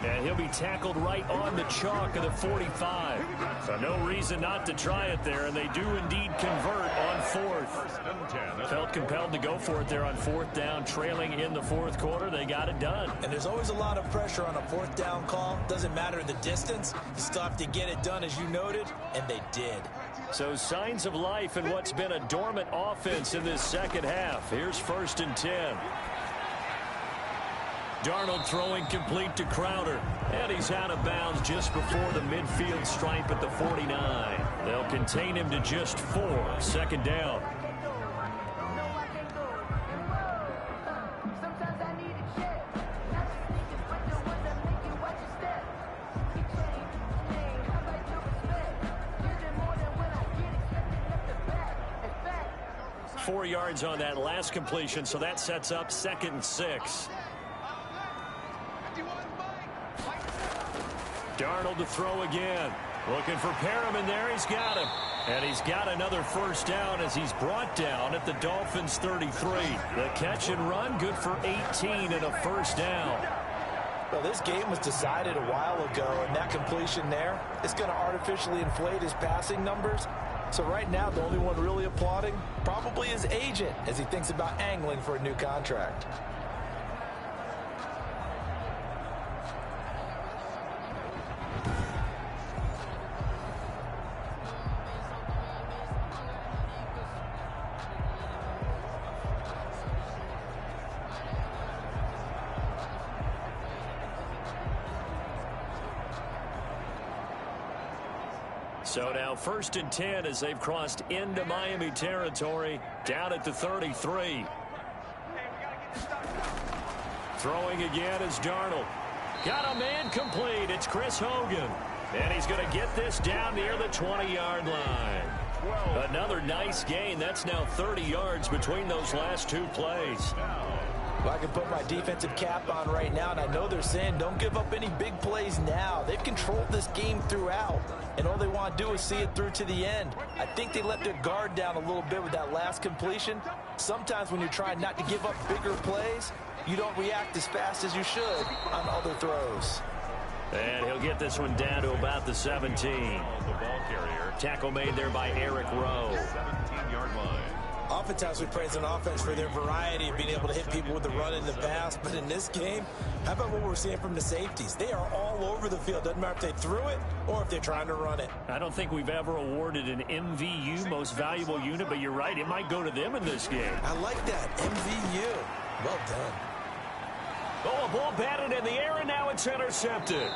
And he'll be tackled right on the chalk of the 45. So no reason not to try it there, and they do indeed convert on 4th. Felt compelled to go for it there on 4th down, trailing in the 4th quarter. They got it done. And there's always a lot of pressure on a 4th down call. Doesn't matter the distance. You still have to get it done, as you noted, and they did. So signs of life in what's been a dormant offense in this second half. Here's 1st and 10. Darnold throwing complete to Crowder. And he's out of bounds just before the midfield stripe at the 49. They'll contain him to just 4. 2nd down. 4 yards on that last completion, so that sets up 2nd and 6. Darnold to throw again. Looking for Perriman there. He's got him. And he's got another first down as he's brought down at the Dolphins' 33. The catch and run, good for 18 and a first down. Well, this game was decided a while ago, and that completion there is going to artificially inflate his passing numbers. So right now, the only one really applauding probably his agent as he thinks about angling for a new contract. So now 1st and 10 as they've crossed into Miami territory, down at the 33. Throwing again is Darnold. Got a man complete. It's Chris Hogan. And he's going to get this down near the 20-yard line. Another nice gain. That's now 30 yards between those last 2 plays. Well, I can put my defensive cap on right now, and I know they're saying don't give up any big plays now. They've controlled this game throughout, and all they want to do is see it through to the end. I think they let their guard down a little bit with that last completion. Sometimes when you're trying not to give up bigger plays, you don't react as fast as you should on other throws. And he'll get this one down to about the 17. The ball carrier. Tackle made there by Eric Rowe. 17-yard line. Oftentimes we praise an offense for their variety of being able to hit people with the run and the pass. But in this game, how about what we're seeing from the safeties? They are all over the field. Doesn't matter if they threw it or if they're trying to run it. I don't think we've ever awarded an MVU, most valuable unit, but you're right. It might go to them in this game. I like that. MVU. Well done. Oh, a ball batted in the air, and now it's intercepted.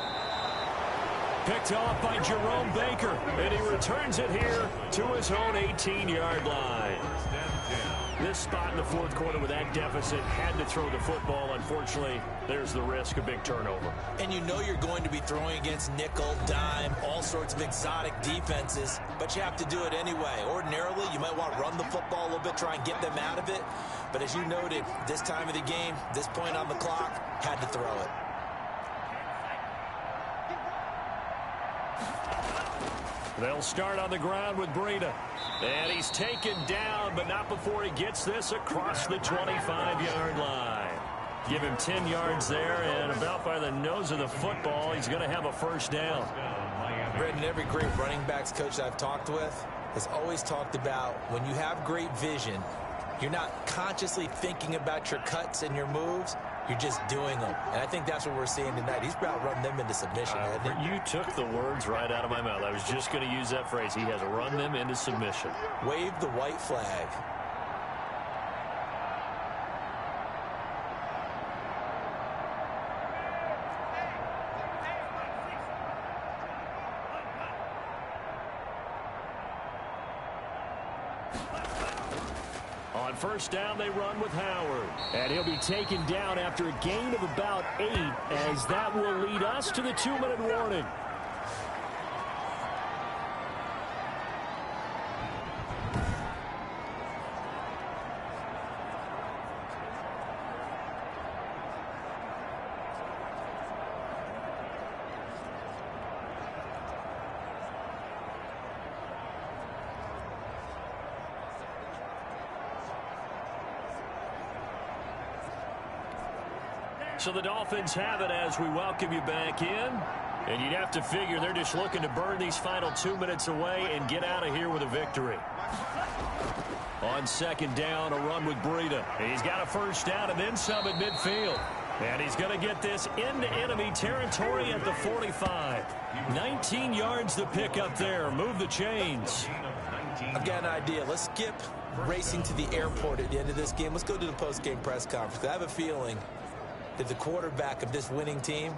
Picked off by Jerome Baker, and he returns it here to his own 18-yard line. This spot in the 4th quarter with that deficit had to throw the football. Unfortunately, there's the risk of big turnover. And you know you're going to be throwing against nickel, dime, all sorts of exotic defenses, but you have to do it anyway. Ordinarily, you might want to run the football a little bit, try and get them out of it. But as you noted, this time of the game, this point on the clock, had to throw it. They'll start on the ground with Breida. And he's taken down, but not before he gets this across the 25-yard line. Give him 10 yards there, and about by the nose of the football, he's going to have a first down. Brendan, every great running backs coach I've talked with has always talked about when you have great vision, you're not consciously thinking about your cuts and your moves. You're just doing them. And I think that's what we're seeing tonight. He's about run them into submission. You took the words right out of my mouth. I was just going to use that phrase. He has run them into submission. Wave the white flag. On first down, they run with Howard. And he'll be taken down after a gain of about 8, as that will lead us to the 2-minute warning. So the Dolphins have it as we welcome you back in. And you'd have to figure they're just looking to burn these final 2 minutes away and get out of here with a victory. On second down, a run with Breida. He's got a first down and then some at midfield. And he's going to get this into enemy territory at the 45. 19 yards to pick up there. Move the chains. I've got an idea. Let's skip racing to the airport at the end of this game. Let's go to the post-game press conference. I have a feeling that the quarterback of this winning team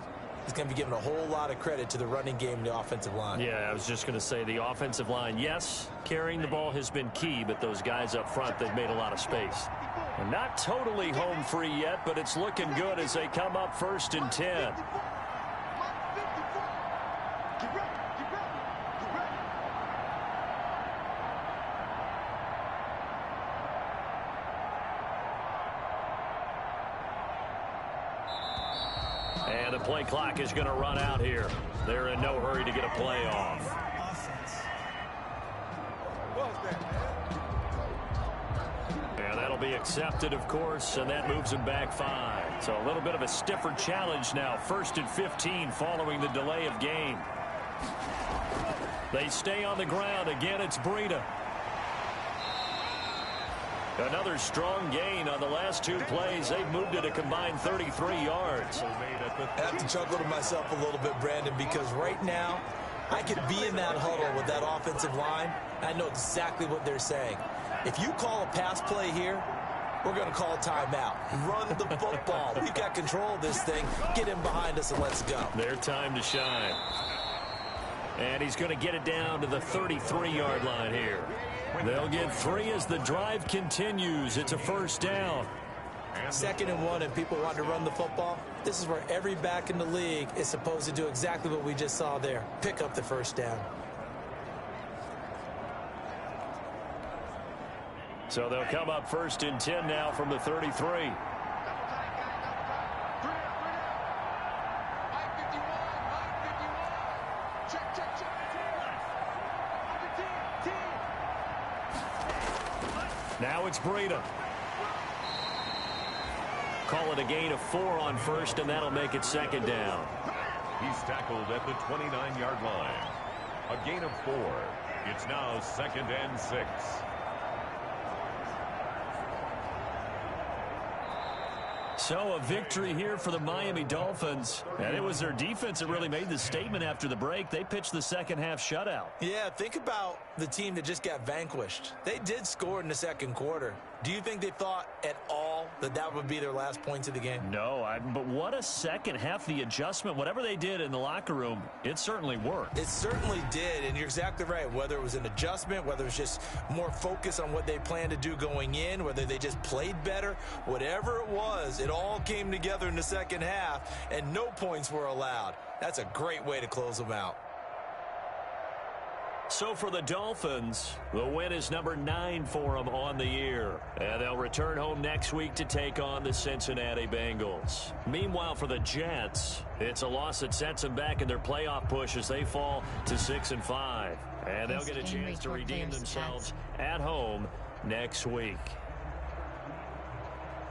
is going to be given a whole lot of credit to the running game and the offensive line. Yeah, I was just going to say the offensive line, yes, carrying the ball has been key, but those guys up front, they've made a lot of space. And not totally home free yet, but it's looking good as they come up 1st and 10. And the play clock is going to run out here. They're in no hurry to get a play off. And that'll be accepted, of course, and that moves them back 5. So a little bit of a stiffer challenge now. 1st and 15 following the delay of game. They stay on the ground. Again, it's Breida. Another strong gain on the last 2 plays. They've moved it a combined 33 yards. I have to chuckle to myself a little bit, Brandon, because right now I could be in that huddle with that offensive line. I know exactly what they're saying. If you call a pass play here, we're going to call a timeout. Run the football. We've got control of this thing. Get him behind us and let's go. Their time to shine. And he's going to get it down to the 33-yard line here. They'll get 3 as the drive continues. It's a 1st down. 2nd and 1, and people want to run the football. This is where every back in the league is supposed to do exactly what we just saw there. Pick up the 1st down. So they'll come up 1st and 10 now from the 33. Now it's Breida. Call it a gain of 4 on 1st, and that'll make it 2nd down. He's tackled at the 29-yard line. A gain of 4. It's now 2nd and 6. So a victory here for the Miami Dolphins. And it was their defense that really made the statement after the break. They pitched the second half shutout. Yeah, think about the team that just got vanquished. They did score in the 2nd quarter. Do you think they thought at all that that would be their last points of the game? No, but what a second half. The adjustment, whatever they did in the locker room, it certainly worked. It certainly did, and you're exactly right. Whether it was an adjustment, whether it was just more focus on what they planned to do going in, whether they just played better, whatever it was, it all came together in the 2nd half, and no points were allowed. That's a great way to close them out. So for the Dolphins, the win is number 9 for them on the year. And they'll return home next week to take on the Cincinnati Bengals. Meanwhile, for the Jets, it's a loss that sets them back in their playoff push as they fall to 6-5. And they'll get a chance to redeem themselves at home next week.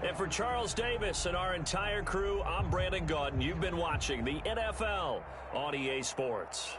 And for Charles Davis and our entire crew, I'm Brandon Gaudin. You've been watching the NFL on EA Sports.